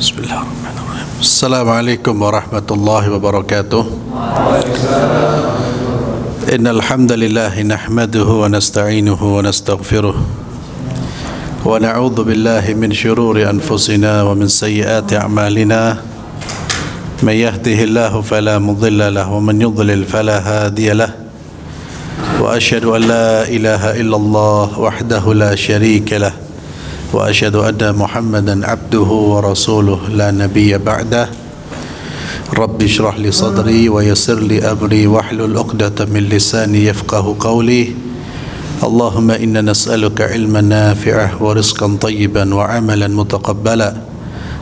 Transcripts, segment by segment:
Bismillahirrahmanirrahim. Assalamualaikum warahmatullahi wabarakatuh. Innal hamdalillah nahmaduhu wa nasta'inuhu wa nastaghfiruh wa na'udzu billahi min shururi anfusina wa min sayyiati a'malina. May yahdihillahu fala mudilla lahu wa man yudlil fala hadiya lahu. Wa asyhadu an la ilaha illallah wahdahu la syarika lahu. وأشهد أن محمدا عبده ورسوله لا نبي بعده رب اشرح لي صدري ويسر لي أمري واحلل عقدة من لساني يفقه قولي اللهم إنا نسألك علما نافعا ورزقا طيبا وعملا متقبلا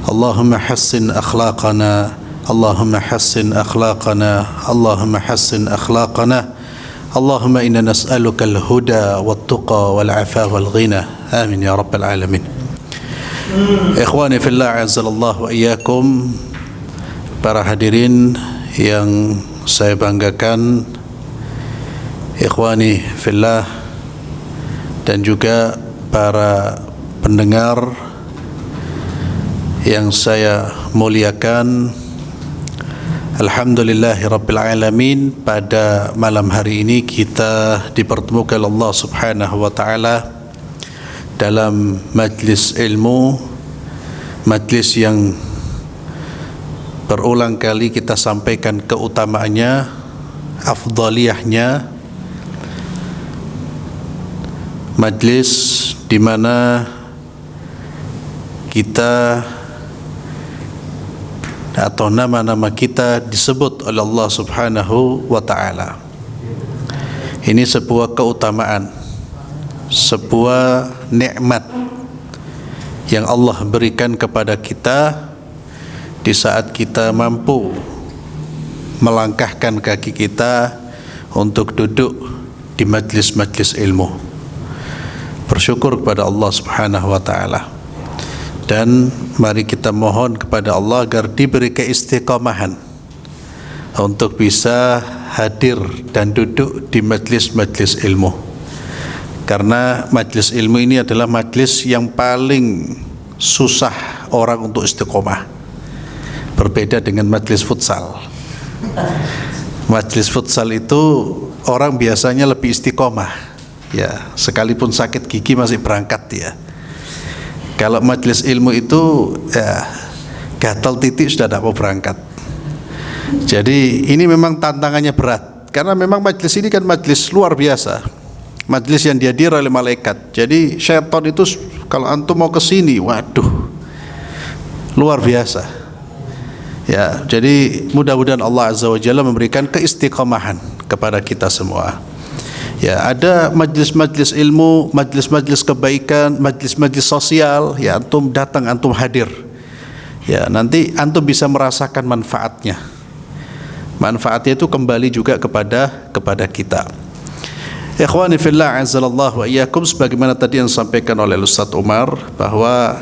اللهم حسن أخلاقنا اللهم حسن أخلاقنا اللهم حسن أخلاقنا اللهم إنا نسألك الهدى والتقى والعفاف والغنى آمين يا رب العالمين. Ikhwani fillah azzalallahu wa iyyakum, para hadirin yang saya banggakan, ikhwani fillah, dan juga para pendengar yang saya muliakan. Alhamdulillahi Rabbil Alamin, pada malam hari ini kita dipertemukan Allah Subhanahu wa Ta'ala dalam majlis ilmu, majlis yang berulang kali kita sampaikan keutamaannya, afdaliyahnya, majlis di mana kita atau nama-nama kita disebut oleh Allah Subhanahu wa Ta'ala. Ini sebuah keutamaan, sebuah nikmat yang Allah berikan kepada kita di saat kita mampu melangkahkan kaki kita untuk duduk di majlis-majlis ilmu. Bersyukur kepada Allah Subhanahu wa Ta'ala. Dan mari kita mohon kepada Allah agar diberi keistiqomahan untuk bisa hadir dan duduk di majlis-majlis ilmu. Karena majlis ilmu ini adalah majlis yang paling susah orang untuk istiqomah. Berbeda dengan majlis futsal. Majlis futsal itu orang biasanya lebih istiqomah. Ya, sekalipun sakit gigi masih berangkat ya. Kalau majlis ilmu itu ya, gatal titik sudah tidak mau berangkat. Jadi ini memang tantangannya berat, karena memang majlis ini kan majlis luar biasa, majlis yang dihadiri oleh malaikat. Jadi syaitan itu kalau antum mau ke sini, waduh, luar biasa. Ya, jadi mudah-mudahan Allah Azza wa Jalla memberikan keistiqomahan kepada kita semua. Ya, ada majlis-majlis ilmu, majlis-majlis kebaikan, majlis-majlis sosial, ya antum datang, antum hadir. Ya, nanti antum bisa merasakan manfaatnya. Manfaatnya itu kembali juga kepada kita. Ikhwani fillah azzalallahu wa iyyakum, sebagaimana tadi yang disampaikan oleh Ustaz Umar bahwa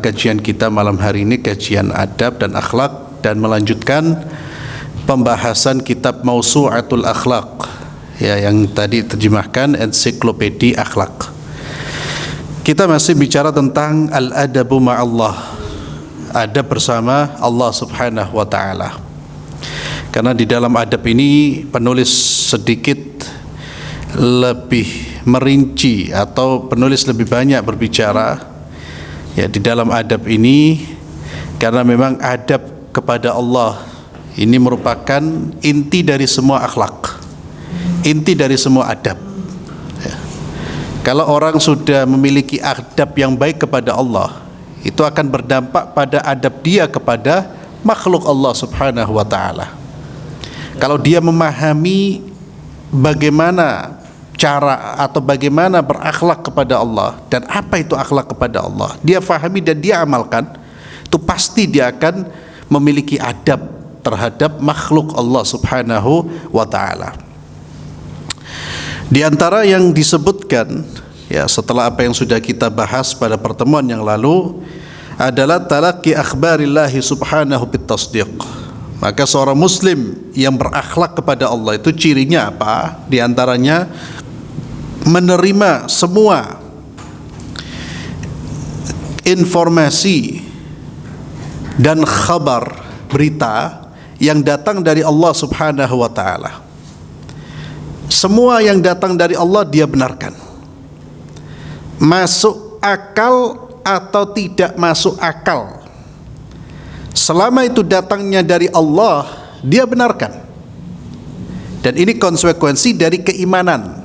kajian kita malam hari ini kajian adab dan akhlak, dan melanjutkan pembahasan kitab Mausu'atul Akhlaq, ya, yang tadi terjemahkan ensiklopedi akhlak. Kita masih bicara tentang al-adabu ma'allah, adab bersama Allah Subhanahu wa Ta'ala. Karena di dalam adab ini penulis sedikit lebih merinci, atau penulis lebih banyak berbicara ya di dalam adab ini, karena memang adab kepada Allah ini merupakan inti dari semua akhlak, inti dari semua adab. Ya. Kalau orang sudah memiliki adab yang baik kepada Allah, itu akan berdampak pada adab dia kepada makhluk Allah Subhanahu wa Ta'ala. Kalau dia memahami bagaimana cara atau bagaimana berakhlak kepada Allah, dan apa itu akhlak kepada Allah, dia fahami dan dia amalkan, itu pasti dia akan memiliki adab terhadap makhluk Allah Subhanahu wa Ta'ala. Di antara yang disebutkan ya setelah apa yang sudah kita bahas pada pertemuan yang lalu adalah talaqi akhbarillahi subhanahu bitasdiq. Maka seorang muslim yang berakhlak kepada Allah itu cirinya apa? Di antaranya menerima semua informasi dan khabar, berita yang datang dari Allah Subhanahu wa taala. Semua yang datang dari Allah dia benarkan. Masuk akal atau tidak masuk akal, selama itu datangnya dari Allah, dia benarkan. Dan ini konsekuensi dari keimanan,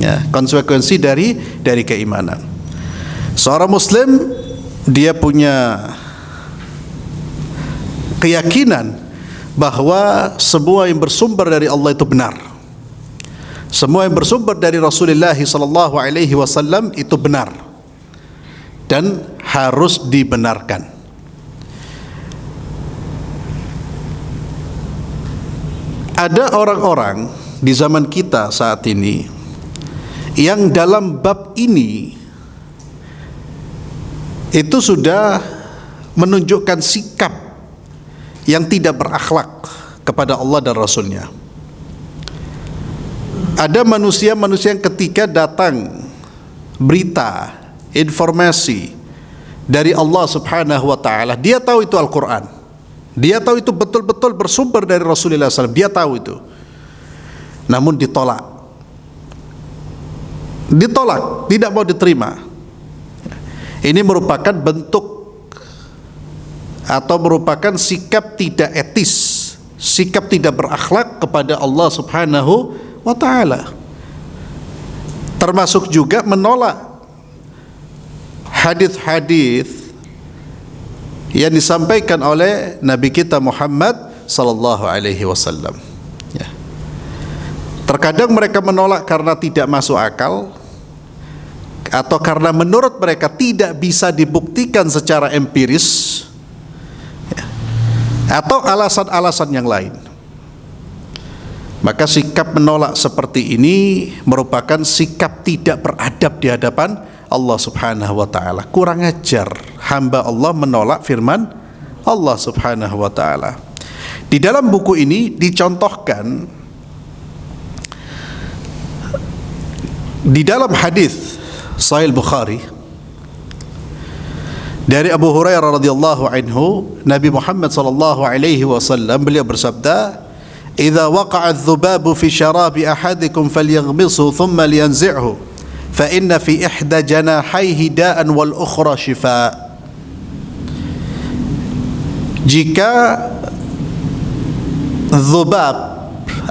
ya, konsekuensi dari keimanan. Seorang muslim dia punya keyakinan bahwa semua yang bersumber dari Allah itu benar. Semua yang bersumber dari Rasulullah sallallahu alaihi wasallam itu benar dan harus dibenarkan. Ada orang-orang di zaman kita saat ini yang dalam bab ini itu sudah menunjukkan sikap yang tidak berakhlak kepada Allah dan Rasulnya. Ada manusia-manusia yang ketika datang berita, informasi dari Allah Subhanahu wa taala, dia tahu itu Al-Qur'an. Dia tahu itu betul-betul bersumber dari Rasulullah SAW. Dia tahu itu. Namun ditolak. Ditolak, tidak mau diterima. Ini merupakan bentuk atau merupakan sikap tidak etis, sikap tidak berakhlak kepada Allah Subhanahu wa taala. Termasuk juga menolak hadis-hadis yang disampaikan oleh Nabi kita Muhammad sallallahu alaihi wasallam. Ya. Terkadang mereka menolak karena tidak masuk akal, atau karena menurut mereka tidak bisa dibuktikan secara empiris, ya, atau alasan-alasan yang lain. Maka sikap menolak seperti ini merupakan sikap tidak beradab di hadapan Allah Subhanahu wa taala. Kurang ajar hamba Allah menolak firman Allah Subhanahu wa taala. Di dalam buku ini dicontohkan di dalam hadis Sahih Bukhari dari Abu Hurairah radhiyallahu anhu, Nabi Muhammad sallallahu alaihi wasallam beliau bersabda, "Idza waqa'a adh-dhubabu fi syarabi ahadikum falyaghmishu thumma liyanzi'hu." Fa inna fi ihda janahaihi da'an wal ukhra shifa. Jika dzubab,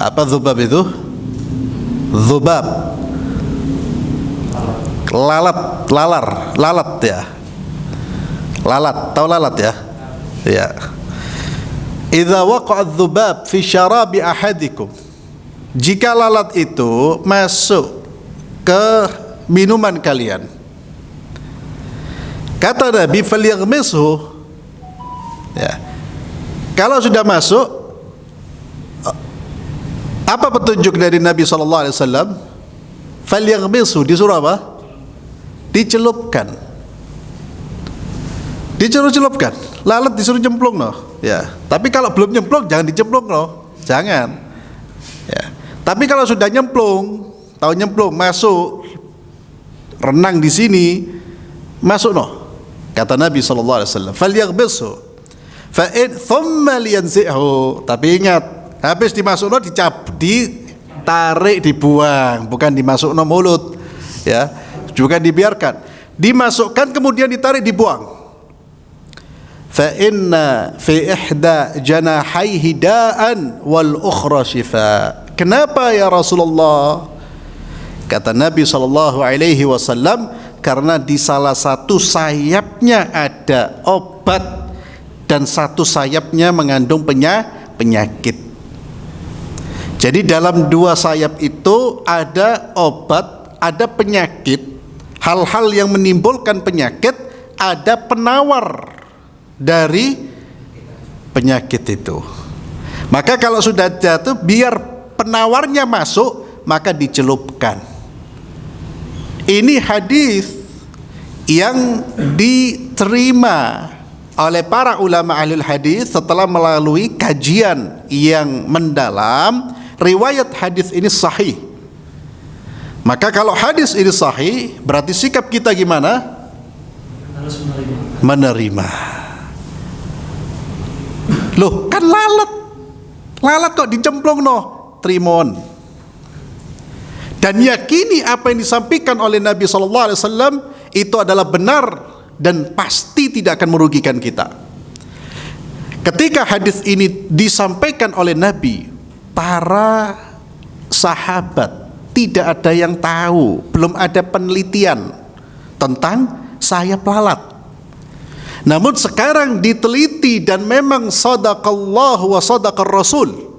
apa dzubab itu? Dzubab, lalat ya. Lalat, tahu lalat ya? Ya. Idza waqa'a dzubab fi syarabi ahadikum. Jika lalat itu masuk ke minuman kalian, kata Nabi, falyaghmishu, ya, kalau sudah masuk, apa petunjuk dari Nabi SAW? Falyaghmishu, disuruh apa? Dicelupkan, dicelup-celupkan. Lalat disuruh nyemplung no, ya. Tapi kalau belum nyemplung jangan dicemplung no, jangan, ya. Tapi kalau sudah nyemplung, tahu nyemplung, masuk, renang di sini, masuk no. Kata Nabi SAW, falyaghmishu fa in thumma liyanzi'hu. Tapi ingat, habis dimasuk no, ditarik, dibuang, bukan dimasuk no mulut, ya, juga dibiarkan, dimasukkan kemudian ditarik, dibuang. Fa inna fi ihda janahaihi da'an wal ukhra shifa. Kenapa ya Rasulullah? Kata Nabi SAW, karena di salah satu sayapnya ada obat dan satu sayapnya mengandung penyakit. Jadi dalam dua sayap itu ada obat, ada penyakit, hal-hal yang menimbulkan penyakit, ada penawar dari penyakit itu. Maka kalau sudah jatuh, biar penawarnya masuk, maka dicelupkan. Ini hadis yang diterima oleh para ulama ahli hadis setelah melalui kajian yang mendalam. Riwayat hadis ini sahih. Maka kalau hadis ini sahih, berarti sikap kita gimana? Harus menerima. Loh, kan lalat. Lalat kok dicemplung no, trimon. Dan yakini apa yang disampaikan oleh Nabi SAW itu adalah benar dan pasti tidak akan merugikan kita. Ketika hadis ini disampaikan oleh Nabi, para sahabat tidak ada yang tahu, belum ada penelitian tentang sayap lalat. Namun sekarang diteliti dan memang sadaqallahu wa sadaqar rasul.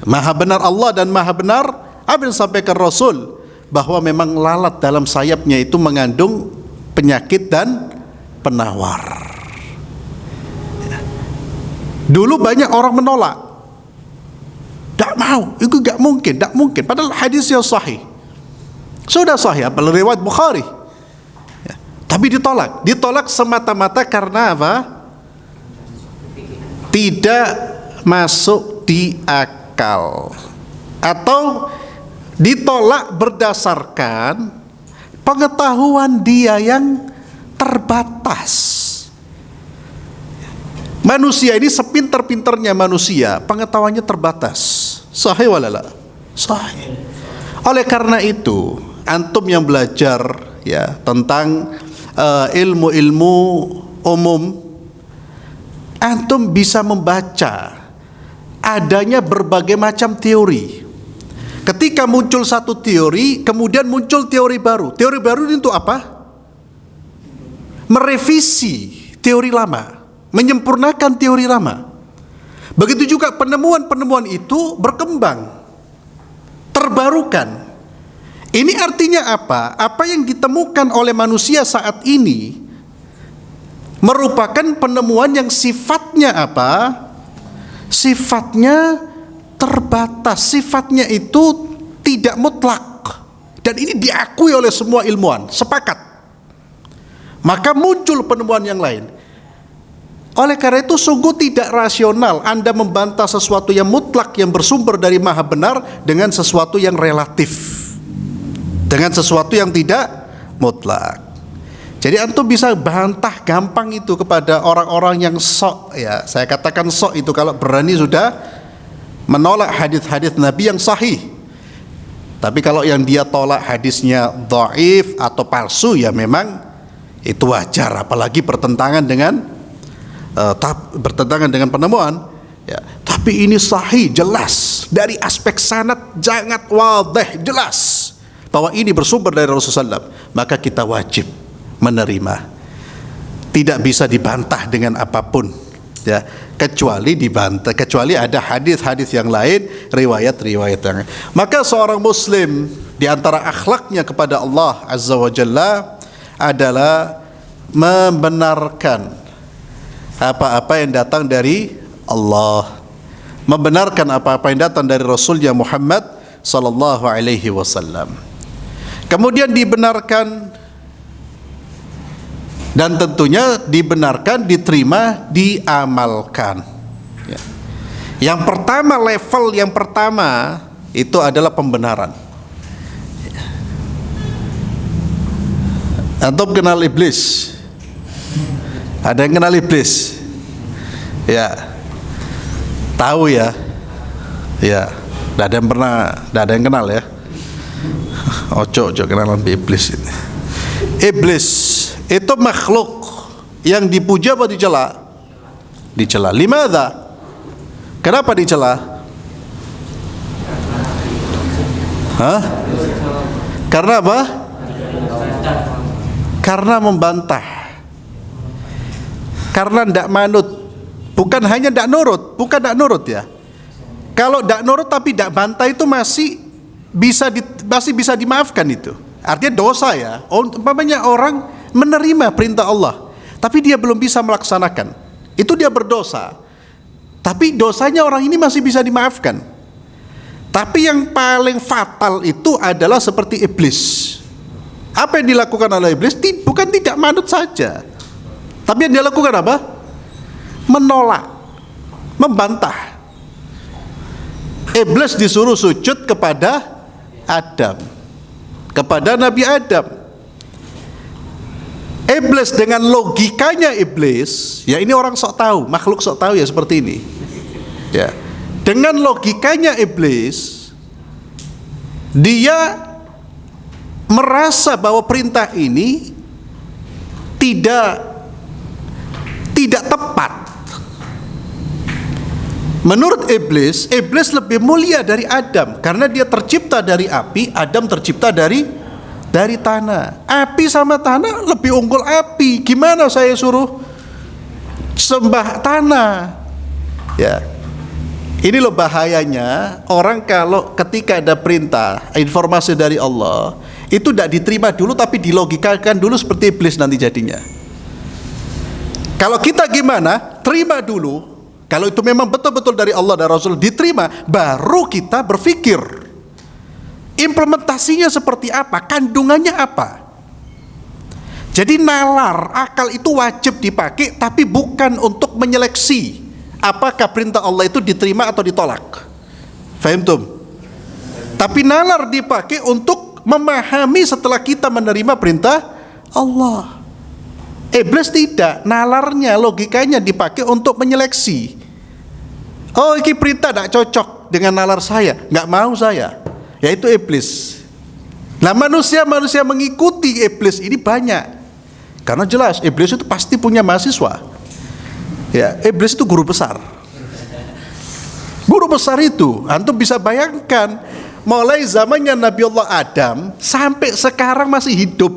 Maha benar Allah dan maha benar apa yang disampaikan Rasul, bahwa memang lalat dalam sayapnya itu mengandung penyakit dan penawar. Dulu banyak orang menolak, tidak mau, itu tidak mungkin, tidak mungkin. Padahal hadis yang sahih, sudah sahih, apalagi riwayat Bukhari. Tapi ditolak semata-mata karena apa? Tidak masuk di akal, atau ditolak berdasarkan pengetahuan dia yang terbatas. Manusia ini sepinter-pinternya manusia, pengetahuannya terbatas. Sahih walala? Sahih. Oleh karena itu, antum yang belajar ya tentang ilmu-ilmu umum, antum bisa membaca adanya berbagai macam teori. Ketika muncul satu teori, kemudian muncul teori baru. Teori baru itu apa? Merevisi teori lama, menyempurnakan teori lama. Begitu juga penemuan-penemuan itu berkembang, terbarukan. Ini artinya apa? Apa yang ditemukan oleh manusia saat ini merupakan penemuan yang sifatnya apa? Sifatnya terbatas, sifatnya itu tidak mutlak, dan ini diakui oleh semua ilmuwan, sepakat. Maka muncul penemuan yang lain. Oleh karena itu sungguh tidak rasional Anda membantah sesuatu yang mutlak yang bersumber dari maha benar dengan sesuatu yang relatif, dengan sesuatu yang tidak mutlak. Jadi antum bisa bantah gampang itu kepada orang-orang yang sok, ya saya katakan sok itu kalau berani sudah menolak hadis-hadis Nabi yang sahih. Tapi kalau yang dia tolak hadisnya dhaif atau palsu, ya memang itu wajar, apalagi bertentangan dengan penemuan ya. Tapi ini sahih, jelas dari aspek sanad sangat wadih, jelas bahwa ini bersumber dari Rasulullah SAW, maka kita wajib menerima. Tidak bisa dibantah dengan apapun ya, kecuali ada hadis-hadis yang lain, riwayat-riwayat yang lain. Maka seorang muslim di antara akhlaknya kepada Allah Azza wa Jalla adalah membenarkan apa-apa yang datang dari Allah, membenarkan apa-apa yang datang dari Rasulnya Muhammad sallallahu alaihi wasallam. Kemudian dibenarkan dan tentunya dibenarkan, diterima, diamalkan. Ya. Yang pertama, level yang pertama itu adalah pembenaran. Antum kenal iblis? Ada yang kenal iblis? Ya, tahu ya? Ya, tidak ada yang kenal ya? Ojo kenalan iblis ini. Iblis itu makhluk yang dipuja atau dicela? Dicela. Limadha? Kenapa dicela? Hah? Karena apa? Karena membantah. Karena tidak manut. Bukan hanya tidak nurut ya. Kalau tidak nurut tapi tidak bantah itu masih bisa dimaafkan itu. Artinya dosa ya. Umpamanya orang menerima perintah Allah, tapi dia belum bisa melaksanakan, itu dia berdosa. Tapi dosanya orang ini masih bisa dimaafkan. Tapi yang paling fatal itu adalah seperti iblis. Apa yang dilakukan oleh iblis? Bukan tidak manut saja, tapi yang dia lakukan apa? Menolak, membantah. Iblis disuruh sujud kepada Adam, kepada Nabi Adam. Iblis dengan logikanya iblis, ya ini orang sok tahu, makhluk sok tahu ya seperti ini. Ya. Dengan logikanya iblis, dia merasa bahwa perintah ini tidak tepat. Menurut iblis, iblis lebih mulia dari Adam karena dia tercipta dari api, Adam tercipta dari tanah. Api sama tanah lebih unggul api. Gimana saya suruh sembah tanah? Ya. Ini loh bahayanya orang kalau ketika ada perintah, informasi dari Allah, itu tidak diterima dulu tapi dilogikakan dulu seperti iblis nanti jadinya. Kalau kita gimana? Terima dulu. Kalau itu memang betul-betul dari Allah dan Rasul diterima, baru kita berpikir implementasinya seperti apa, kandungannya apa. Jadi nalar, akal itu wajib dipakai, tapi bukan untuk menyeleksi apakah perintah Allah itu diterima atau ditolak. Faham tum? Tapi nalar dipakai untuk memahami setelah kita menerima perintah Allah. Iblis tidak, nalarnya, logikanya dipakai untuk menyeleksi. Oh, ini perintah tidak cocok dengan nalar saya, nggak mau saya. Yaitu iblis. Nah, manusia mengikuti iblis ini banyak. Karena jelas iblis itu pasti punya mahasiswa. Ya, iblis itu guru besar. Guru besar itu, antum bisa bayangkan, mulai zamannya Nabi Allah Adam sampai sekarang masih hidup.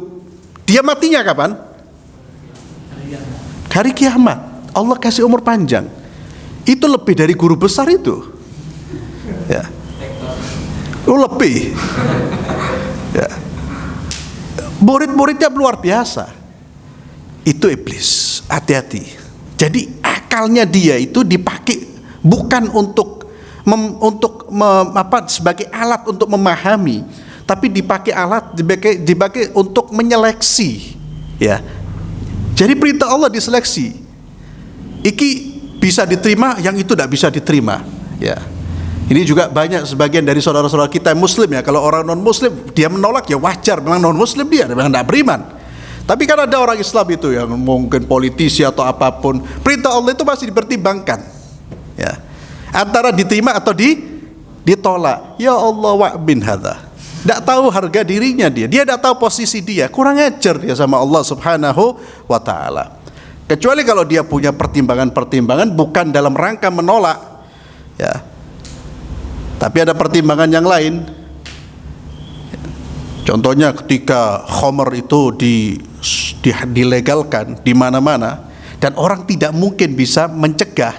Dia matinya kapan? Hari kiamat. Allah kasih umur panjang. Itu lebih dari guru besar itu. Ya. Lebih. Ya. Murid-muridnya luar biasa. Itu iblis. Hati-hati. Jadi akalnya dia itu dipakai bukan untuk sebagai alat untuk memahami, tapi dipakai untuk menyeleksi. Ya. Jadi perintah Allah diseleksi. Iki bisa diterima, yang itu tidak bisa diterima. Ya. Ini juga banyak sebagian dari saudara-saudara kita yang muslim ya. Kalau orang non muslim dia menolak ya wajar, memang non muslim dia memang tidak beriman. Tapi kan ada orang Islam itu yang mungkin politisi atau apapun, perintah Allah itu masih dipertimbangkan. Ya. Antara diterima atau ditolak. Ya Allah wa'bin hadza. Tidak tahu harga dirinya dia tidak tahu posisi dia, kurang ajar dia sama Allah Subhanahu wa ta'ala. Kecuali kalau dia punya pertimbangan-pertimbangan bukan dalam rangka menolak, ya. Tapi ada pertimbangan yang lain. Contohnya ketika khamr itu dilegalkan di mana-mana dan orang tidak mungkin bisa mencegah,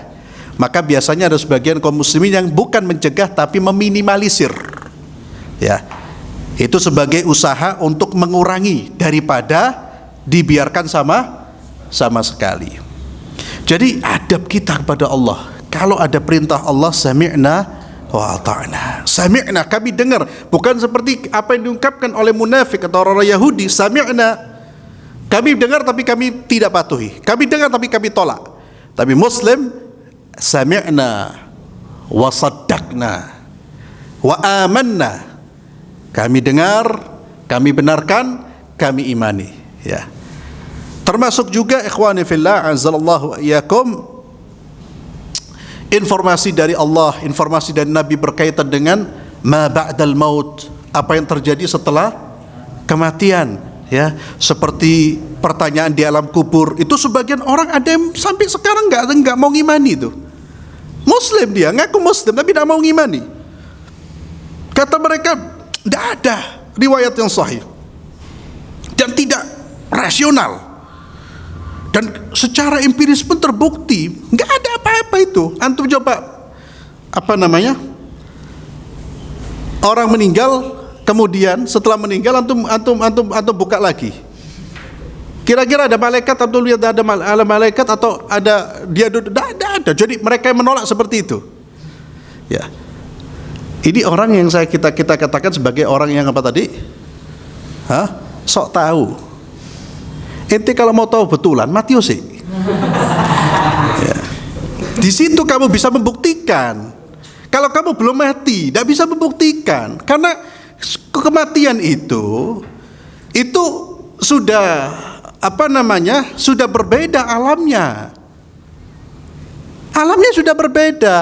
maka biasanya ada sebagian kaum muslimin yang bukan mencegah tapi meminimalisir. Ya. Itu sebagai usaha untuk mengurangi daripada dibiarkan sama sekali. Jadi adab kita kepada Allah, kalau ada perintah Allah, sami'na wa ata'na. Sami'na, kami dengar, bukan seperti apa yang diungkapkan oleh munafik atau orang Yahudi. Sami'na, kami dengar tapi kami tidak patuhi. Kami dengar tapi kami tolak. Tapi Muslim, sami'na wa saddaqna wa amanna. Kami dengar, kami benarkan, kami imani. Ya. Termasuk juga ikhwani fillah azzalallahu iyyakum, informasi dari Allah, informasi dari Nabi berkaitan dengan ma ba'dal maut, apa yang terjadi setelah kematian, ya. Seperti pertanyaan di alam kubur, itu sebagian orang ada yang sampai sekarang enggak mau ngimani itu. Muslim dia, ngaku muslim tapi tidak mau ngimani. Kata mereka, tidak ada riwayat yang sahih dan tidak rasional. Dan secara empiris pun terbukti nggak ada apa-apa itu. Antum coba orang meninggal, kemudian setelah meninggal antum buka lagi. Kira-kira ada malaikat atau lihat ada malaikat atau ada dia duduk? Tidak ada. Jadi mereka yang menolak seperti itu. Ya. Ini orang yang kita katakan sebagai orang yang apa tadi? Sok tahu. Ente kalau mau tahu betulan mati sih. Ya. Di situ kamu bisa membuktikan. Kalau kamu belum mati, tidak bisa membuktikan, karena kematian itu sudah sudah berbeda alamnya. Alamnya sudah berbeda,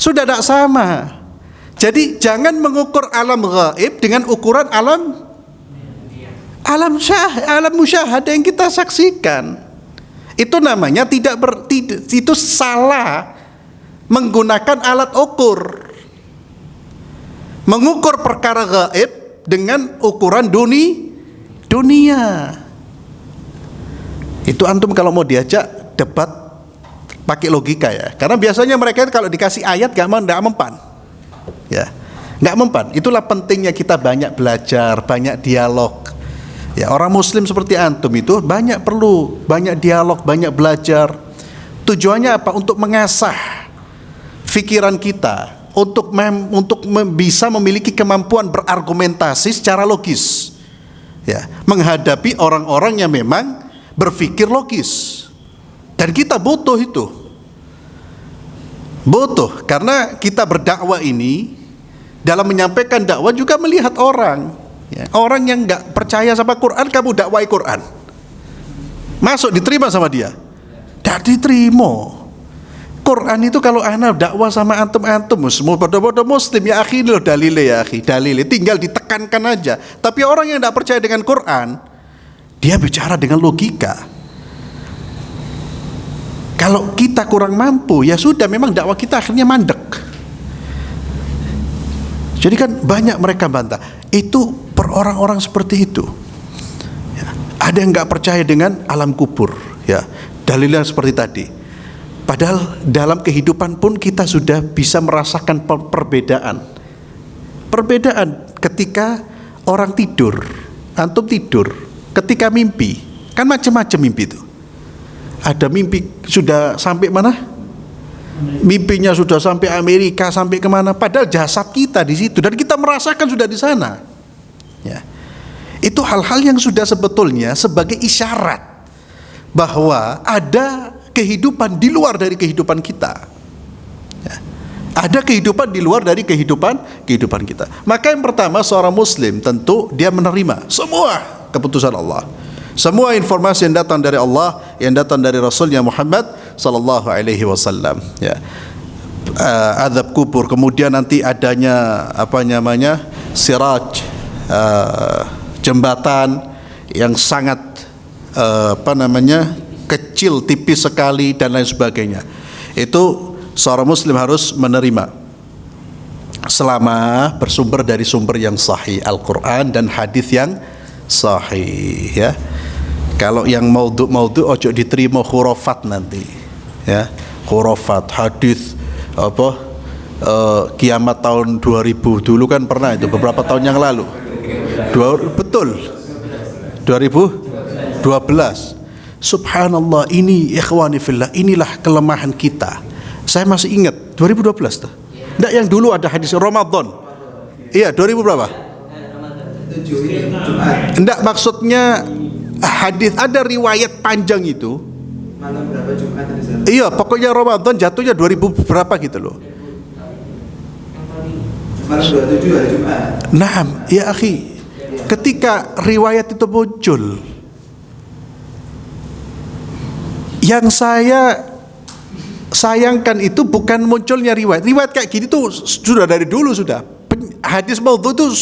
sudah tidak sama. Jadi jangan mengukur alam gaib dengan ukuran alam musyahadah yang kita saksikan. Itu namanya itu salah menggunakan alat ukur. Mengukur perkara gaib dengan ukuran dunia. Itu antum kalau mau diajak debat pakai logika ya. Karena biasanya mereka kalau dikasih ayat nggak mempan. Ya, nggak mempan. Itulah pentingnya kita banyak belajar, banyak dialog. Ya, orang Muslim seperti antum itu perlu banyak dialog, banyak belajar. Tujuannya apa? Untuk mengasah pikiran kita, untuk bisa memiliki kemampuan berargumentasi secara logis. Ya, menghadapi orang-orang yang memang berpikir logis. Dan kita butuh itu. Butuh, karena kita berdakwah ini dalam menyampaikan dakwah juga melihat orang. Ya, orang yang nggak percaya sama Quran, kamu dakwai Quran, masuk diterima sama dia? Tidak diterima. Quran itu kalau ana dakwah sama antum semua bodoh muslim ya akhi, loh dalilnya ya akhi, dalilnya tinggal ditekankan aja. Tapi orang yang tidak percaya dengan Quran, dia bicara dengan logika. Kalau kita kurang mampu, ya sudah, memang dakwah kita akhirnya mandek. Jadi kan banyak mereka bantah. Itu per orang-orang seperti itu. Ya. Ada yang nggak percaya dengan alam kubur. Ya, dalilnya seperti tadi. Padahal dalam kehidupan pun kita sudah bisa merasakan perbedaan. Perbedaan ketika orang tidur, antum tidur, ketika mimpi, kan macam-macam mimpi itu. Ada mimpi sudah sampai mana? Mimpinya sudah sampai Amerika, sampai kemana? Padahal jasad kita di situ dan kita merasakan sudah di sana. Ya. Itu hal-hal yang sudah sebetulnya sebagai isyarat bahwa ada kehidupan di luar dari kehidupan kita. Ya. Ada kehidupan di luar dari kehidupan kita. Maka yang pertama, seorang Muslim tentu dia menerima semua keputusan Allah. Semua informasi yang datang dari Allah, yang datang dari Rasulnya Muhammad sallallahu alaihi wasallam. Ya. Azab kubur, kemudian nanti adanya siraj, jembatan yang sangat kecil, tipis sekali dan lain sebagainya. Itu seorang Muslim harus menerima selama bersumber dari sumber yang sahih, Al-Quran dan hadis yang sahih. Ya. Kalau yang maudhu ojo diterima khurafat nanti. Ya, khurafat, hadis kiamat tahun 2000 dulu kan pernah itu beberapa tahun yang lalu. Betul. 2012. Subhanallah, ini ikhwani fillah, inilah kelemahan kita. Saya masih ingat 2012 tuh. Enggak, yang dulu ada hadis Ramadan. Iya, 2000 berapa? Enggak, maksudnya hadis, ada riwayat panjang itu. Malam berapa Jumat? Iya, pokoknya Ramadan jatuhnya 2000 berapa gitu loh. Malam 27 hari Jumat. Naam, ya akhi. Ketika riwayat itu muncul, yang saya sayangkan itu bukan munculnya riwayat. Riwayat kayak gini tuh sudah dari dulu sudah. Hadis maudhu itu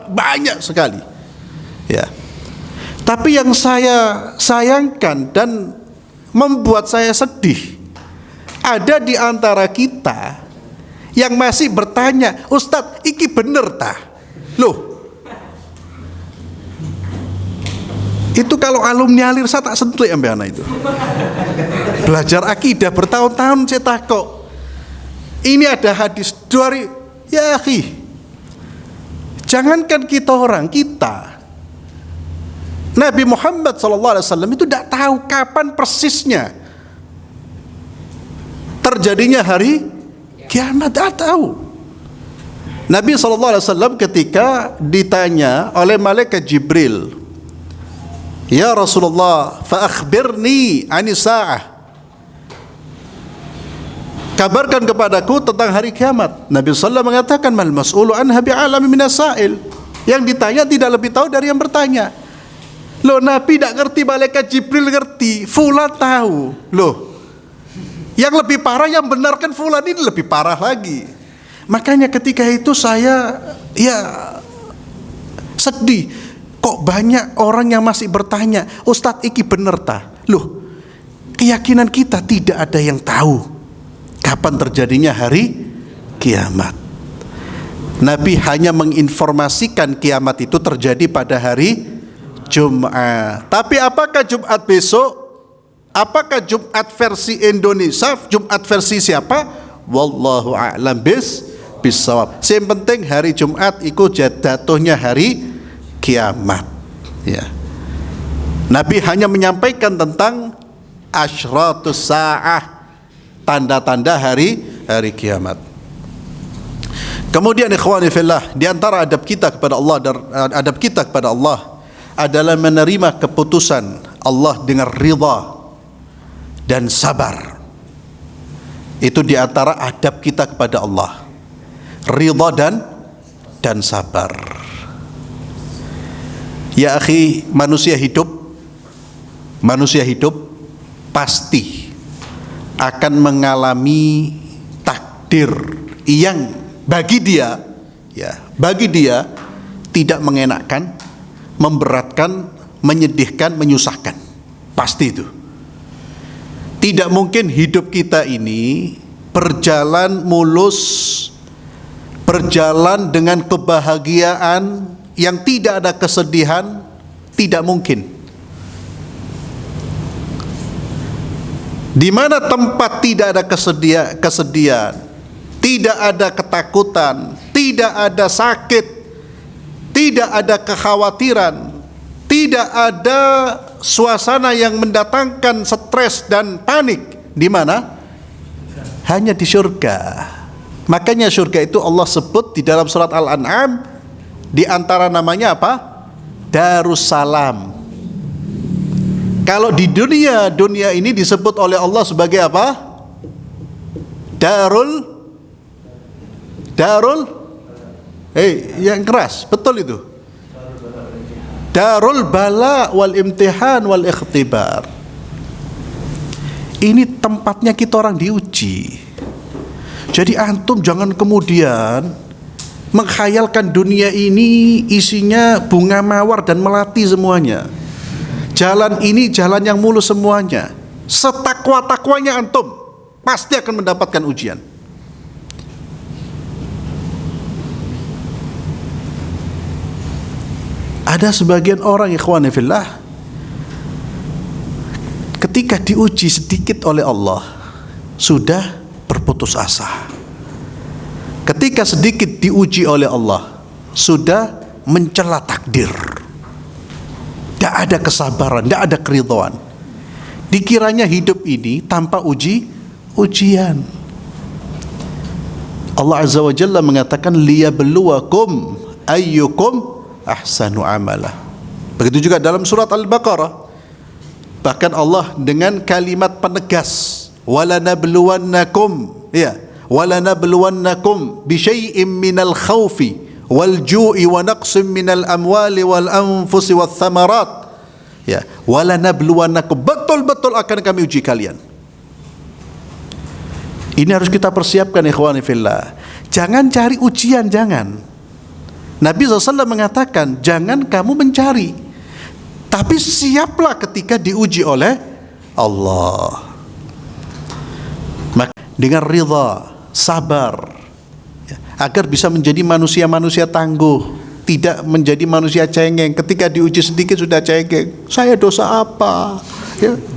banyak sekali. Ya. Tapi yang saya sayangkan dan membuat saya sedih, ada di antara kita yang masih bertanya, Ustadz, iki bener tah? Loh, itu kalau alumni alir saya tak sentuh ya mbak itu. Belajar akidah bertahun-tahun saya takut. Ini ada hadis ya akhi, jangankan kita Nabi Muhammad SAW itu tidak tahu kapan persisnya terjadinya hari kiamat, tidak tahu. Nabi SAW ketika ditanya oleh malaikat Jibril, ya Rasulullah, fa akhbirni anis sa'ah, kabarkan kepadaku tentang hari kiamat. Nabi SAW mengatakan, mal mas'ulu anha bi'alami minas sa'il, yang ditanya tidak lebih tahu dari yang bertanya. Loh, Nabi tidak ngerti, malaikat Jibril ngerti, fulan tahu. Loh, yang lebih parah yang benarkan fulan ini lebih parah lagi. Makanya ketika itu saya sedih. Kok banyak orang yang masih bertanya, Ustadz iki bener ta? Loh, keyakinan kita tidak ada yang tahu kapan terjadinya hari kiamat. Nabi hanya menginformasikan kiamat itu terjadi pada hari Jumat. Tapi apakah Jumat besok? Apakah Jumat versi Indonesia? Jumat versi siapa? Wallahu a'lam bissawab. Yang penting hari Jumat itu jatuhnya hari kiamat. Ya. Nabi hanya menyampaikan tentang asyratus sa'ah, tanda-tanda hari kiamat. Kemudian ikhwani fillah, di antara adab kita kepada Allah adalah menerima keputusan Allah dengan ridha dan sabar. Itu di antara adab kita kepada Allah, ridha dan sabar. Ya akhi, manusia hidup pasti akan mengalami takdir yang bagi dia tidak mengenakkan, memberatkan, menyedihkan, menyusahkan. Pasti itu. Tidak mungkin hidup kita ini berjalan mulus, berjalan dengan kebahagiaan yang tidak ada kesedihan. Tidak mungkin. Di mana tempat tidak ada kesedihan, tidak ada ketakutan, tidak ada sakit, tidak ada kekhawatiran, tidak ada suasana yang mendatangkan stres dan panik. Di mana? Hanya di surga. Makanya surga itu Allah sebut di dalam surat Al-An'am, di antara namanya apa? Darussalam. Kalau di dunia ini disebut oleh Allah sebagai apa? Yang keras, betul itu. Darul bala wal imtihan wal ikhtibar. Ini tempatnya kita orang diuji. Jadi antum jangan kemudian mengkhayalkan dunia ini isinya bunga mawar dan melati semuanya. Jalan ini jalan yang mulus semuanya. Setakwa-takwanya antum pasti akan mendapatkan ujian. Ada sebagian orang ikhwani fillah, ketika diuji sedikit oleh Allah sudah berputus asa. Ketika sedikit diuji oleh Allah sudah mencela takdir. Tidak ada kesabaran, tidak ada keridhaan. Dikiranya hidup ini tanpa ujian. Allah Azza wa Jalla mengatakan liyabluwakum ayyukum ahsanu amala. Begitu juga dalam surat Al-Baqarah. Bahkan Allah dengan kalimat penegas, walanabluwannakum, walanabluwannakum bisyai'im minal khawfi wal ju'i wa naqsim minal amwali wal anfusi wath thamarat. Walanabluwannakum, betul-betul akan kami uji kalian. Ini harus kita persiapkan ikhwani fillah. Jangan cari ujian, jangan. Nabi SAW mengatakan, jangan kamu mencari, tapi siaplah ketika diuji oleh Allah. Maka dengan ridha, sabar, agar bisa menjadi manusia-manusia tangguh, tidak menjadi manusia cengeng. Ketika diuji sedikit sudah cengeng. Saya dosa apa?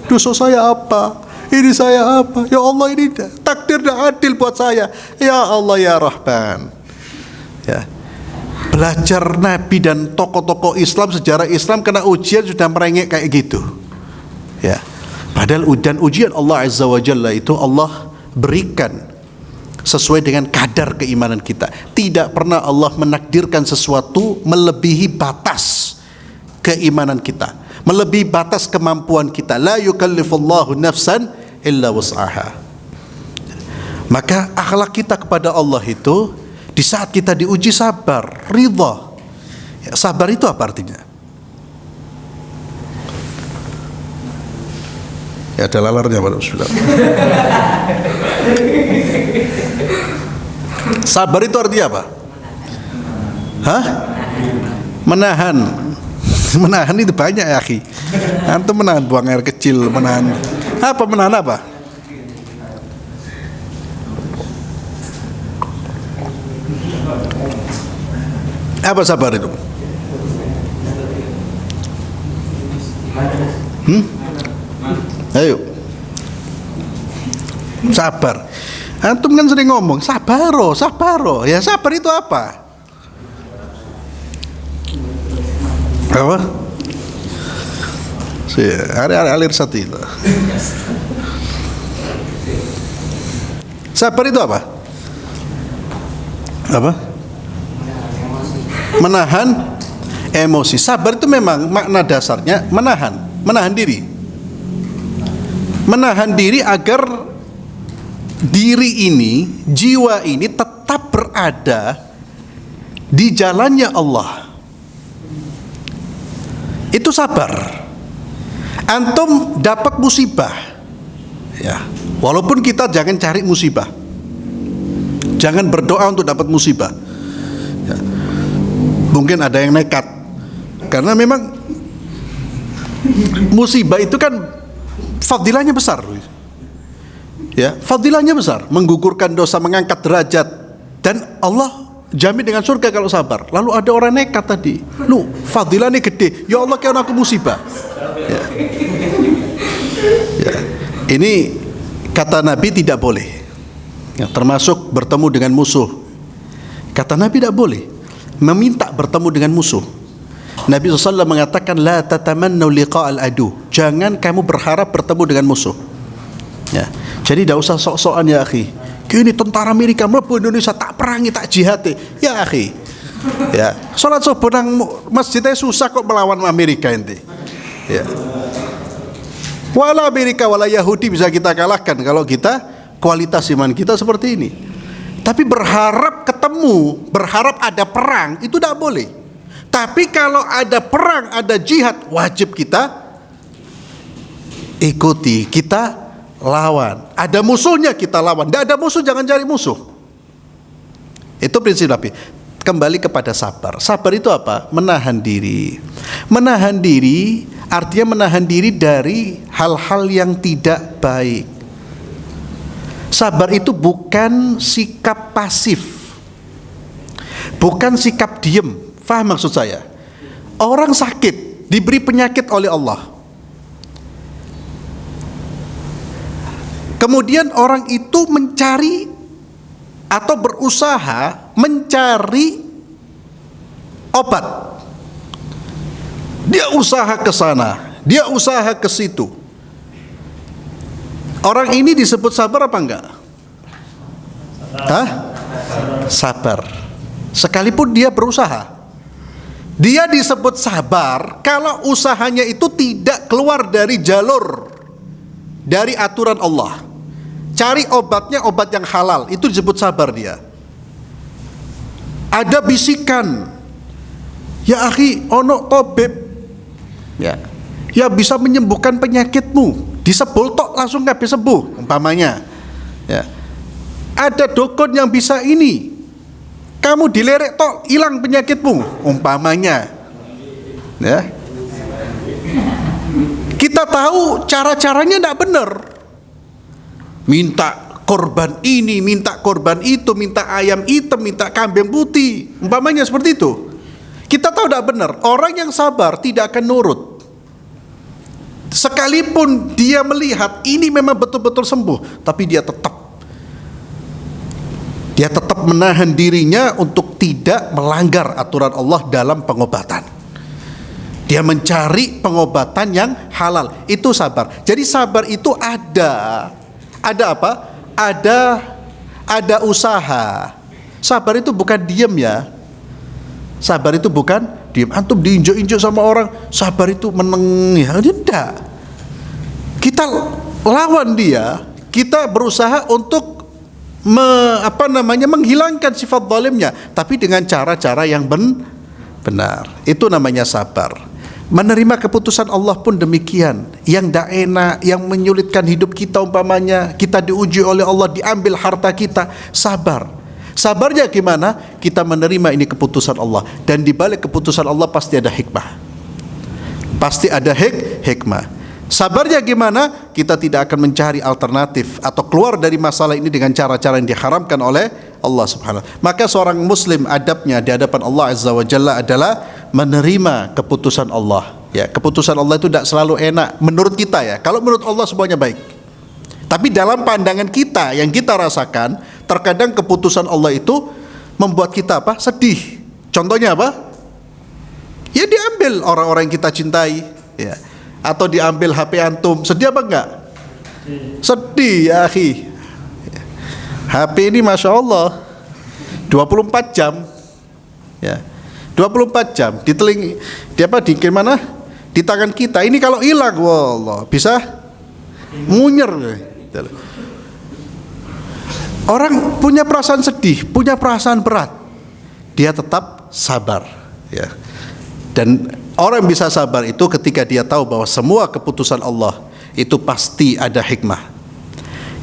Dosa saya apa? Ini saya apa? Ya Allah, ini takdir dan adil buat saya. Ya Allah ya Rahman. Belajar Nabi dan tokoh-tokoh Islam, sejarah Islam kena ujian sudah merengek kayak gitu. Padahal ujian Allah Azza wa Jalla itu Allah berikan sesuai dengan kadar keimanan kita. Tidak pernah Allah menakdirkan sesuatu melebihi batas keimanan kita, melebihi batas kemampuan kita. La yukallifullahu nafsan illa wus'aha. Maka akhlak kita kepada Allah itu di saat kita diuji sabar, ridha. Sabar itu apa artinya? Ya ada lalarnya Pak. Bismillah. Sabar itu artinya apa? Hah? Menahan. Menahan itu banyak ya, akhi. Antum menahan buang air kecil, menahan apa? Menahan apa? Apa sabar itu? Ayo. Sabar. Antum kan sering ngomong sabaro, sabaro. Ya sabar itu apa? Apa? Alir satu itu. Sabar itu apa? Apa? Menahan emosi. Sabar itu memang makna dasarnya menahan diri. Menahan diri agar diri ini, jiwa ini tetap berada di jalannya Allah. Itu sabar. Antum dapat musibah, ya, walaupun kita jangan cari musibah, jangan berdoa untuk dapat musibah, ya. Mungkin ada yang nekat, karena memang musibah itu kan fadilahnya besar, ya, fadilahnya besar, menggugurkan dosa, mengangkat derajat, dan Allah jamin dengan surga kalau sabar. Lalu ada orang nekat tadi, lu fadilahnya gede, ya Allah kayak aku musibah, ya. Ya. Ini kata Nabi tidak boleh, ya, termasuk bertemu dengan musuh. Kata Nabi tidak boleh meminta bertemu dengan musuh. Nabi SAW mengatakan la tatamannu liqa'al adu, jangan kamu berharap bertemu dengan musuh, ya. Jadi tidak usah sok-sokan ya akhi, kini tentara Amerika mlebu Indonesia tak perangi tak jihati, ya akhi, ya, sholat subuh nang masjidnya susah kok melawan Amerika ente, ya. Wala Amerika wala Yahudi bisa kita kalahkan kalau kita kualitas iman kita seperti ini. Tapi berharap ketemu, berharap ada perang itu tidak boleh. Tapi kalau ada perang, ada jihad, wajib kita ikuti, kita lawan. Ada musuhnya kita lawan. Tidak ada musuh jangan cari musuh. Itu prinsip Nabi. Kembali kepada sabar. Sabar itu apa? Menahan diri. Menahan diri artinya menahan diri dari hal-hal yang tidak baik. Sabar itu bukan sikap pasif, bukan sikap diem. Faham maksud saya? Orang sakit, diberi penyakit oleh Allah, kemudian orang itu mencari atau berusaha mencari obat. Dia usaha ke sana, dia usaha ke situ. Orang ini disebut sabar apa enggak? Hah? Sabar. Sekalipun dia berusaha, dia disebut sabar kalau usahanya itu tidak keluar dari jalur, dari aturan Allah. Cari obatnya obat yang halal, itu disebut sabar dia. Ada bisikan, ya akhi, ono tabib, ya, ya bisa menyembuhkan penyakitmu. Disebul tok langsung kabeh sembuh umpamanya, ya. Ada dukun yang bisa ini, kamu dilerek tok hilang penyakitmu umpamanya, ya. Kita tahu cara-caranya tidak benar, minta korban ini, minta korban itu, minta ayam hitam, minta kambing putih umpamanya seperti itu. Kita tahu tidak benar. Orang yang sabar tidak akan nurut. Sekalipun dia melihat ini memang betul-betul sembuh, tapi dia tetap menahan dirinya untuk tidak melanggar aturan Allah dalam pengobatan. Dia mencari pengobatan yang halal. Itu sabar. Jadi sabar itu ada apa? Ada usaha. Sabar itu bukan diam ya. Sabar itu bukan diam. Antum diinjak-injak sama orang, sabar itu meneng ya. Tidak. Kita lawan dia, kita berusaha untuk menghilangkan sifat zalimnya, tapi dengan cara-cara yang benar. Itu namanya sabar. Menerima keputusan Allah pun demikian. Yang tidak enak, yang menyulitkan hidup kita, umpamanya kita diuji oleh Allah, diambil harta kita, sabar. Sabarnya gimana? Kita menerima ini keputusan Allah, dan di balik keputusan Allah pasti ada hikmah. Pasti ada hikmah. Sabarnya gimana? Kita tidak akan mencari alternatif atau keluar dari masalah ini dengan cara-cara yang diharamkan oleh Allah Subhanahu. Maka seorang muslim adabnya di hadapan Allah Azza wa Jalla adalah menerima keputusan Allah. Ya, keputusan Allah itu tidak selalu enak menurut kita ya. Kalau menurut Allah semuanya baik. Tapi dalam pandangan kita yang kita rasakan, terkadang keputusan Allah itu membuat kita apa? Sedih. Contohnya apa? Ya diambil orang-orang yang kita cintai, ya. Atau diambil HP antum. Sedih apa enggak? Sedih ya akhi. HP ini Masya Allah 24 jam, ya, 24 jam di teling, di mana? Di tangan kita. Ini kalau hilang, wallah, bisa munyer. Orang punya perasaan sedih, punya perasaan berat, dia tetap sabar, ya. Dan orang yang bisa sabar itu ketika dia tahu bahwa semua keputusan Allah itu pasti ada hikmah.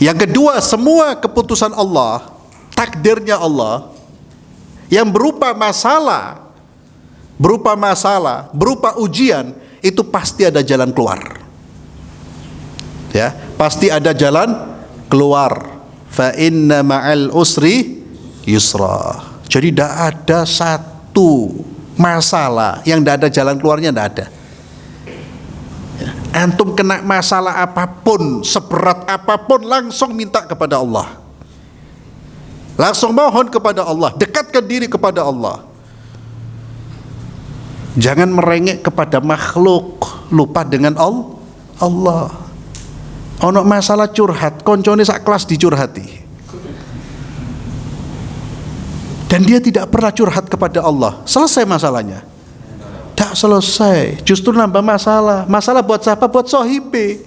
Yang kedua, semua keputusan Allah, takdirnya Allah yang berupa masalah, berupa ujian, itu pasti ada jalan keluar. Ya, pasti ada jalan keluar. Fa inna ma'al usri yusra. Jadi tidak ada satu masalah yang tidak ada jalan keluarnya, tidak ada. Antum kena masalah apapun, seberat apapun, langsung minta kepada Allah, langsung mohon kepada Allah, dekatkan diri kepada Allah. Jangan merengek kepada makhluk, lupa dengan Allah. Ono masalah curhat, koncone sak kelas dicurhati, dan dia tidak pernah curhat kepada Allah. Selesai masalahnya? Tak selesai, justru nambah masalah. Masalah buat siapa? Buat sohibe.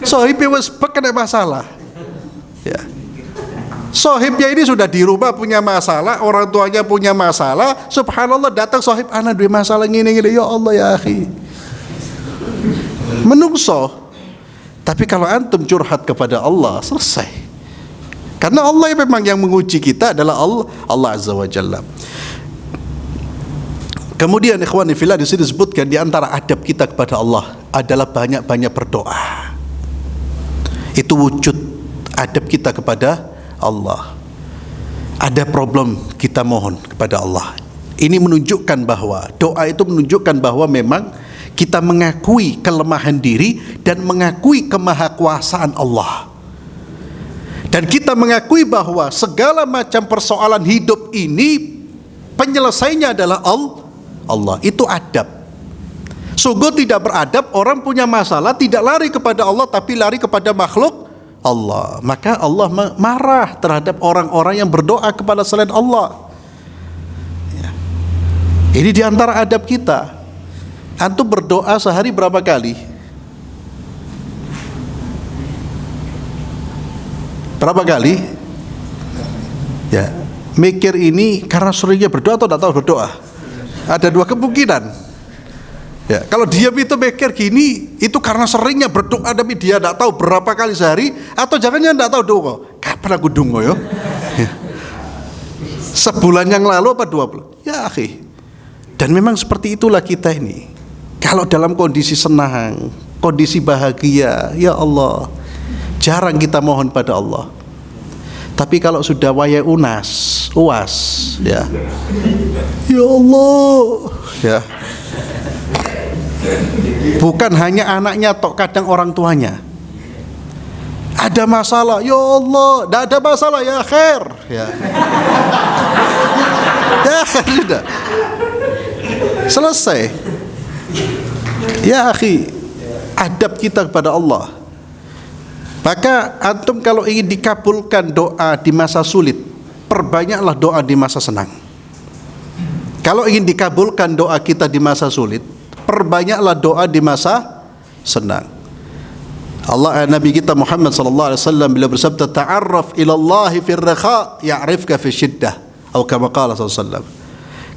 Sohibe wes kena masalah, ya. Sohibnya ini sudah di rumah punya masalah, orang tuanya punya masalah. Subhanallah, datang sohib, anak dua masalah gini. Ya Allah ya akhi, menungso. Tapi kalau antum curhat kepada Allah, selesai. Karena Allah yang memang yang menguji kita adalah Allah Azza wa Jalla. Kemudian ikhwani fillah, di sini disebutkan di antara adab kita kepada Allah adalah banyak-banyak berdoa. Itu wujud adab kita kepada Allah. Ada problem, kita mohon kepada Allah. Ini menunjukkan bahwa doa itu menunjukkan bahwa memang kita mengakui kelemahan diri dan mengakui kemahakuasaan Allah. Dan kita mengakui bahwa segala macam persoalan hidup ini penyelesainya adalah Allah. Itu adab. Sungguh tidak beradab orang punya masalah tidak lari kepada Allah tapi lari kepada makhluk Allah. Maka Allah marah terhadap orang-orang yang berdoa kepada selain Allah, ya. Ini diantara adab kita. Antum berdoa sehari berapa kali? Berapa kali? Ya, mikir ini karena seringnya berdoa atau tidak tahu berdoa? Ada dua kemungkinan. Ya, kalau diam itu mikir gini, itu karena seringnya berdoa tapi dia tidak tahu berapa kali sehari, atau jangan-jangan tidak tahu doa. Kapan aku dungo ya? Sebulan yang lalu apa 20? Ya akhi. Dan memang seperti itulah kita ini. Kalau dalam kondisi senang, kondisi bahagia, ya Allah, jarang kita mohon pada Allah. Tapi kalau sudah waya uas, ya Allah, ya. Bukan hanya anaknya tok, kadang orang tuanya. Ada masalah, ya Allah, tidak ada masalah, ya khair, ya. Ya khair sudah. Selesai. Ya akhi, adab kita kepada Allah. Maka antum kalau ingin dikabulkan doa di masa sulit, perbanyaklah doa di masa senang. Kalau ingin dikabulkan doa kita di masa sulit, perbanyaklah doa di masa senang. Nabi kita Muhammad sallallahu alaihi wasallam beliau bersabda, ta'arraf ila Allah fi ar-rakha ya'rifka fi syiddah, atau kama qala sallallahu alaihi wasallam.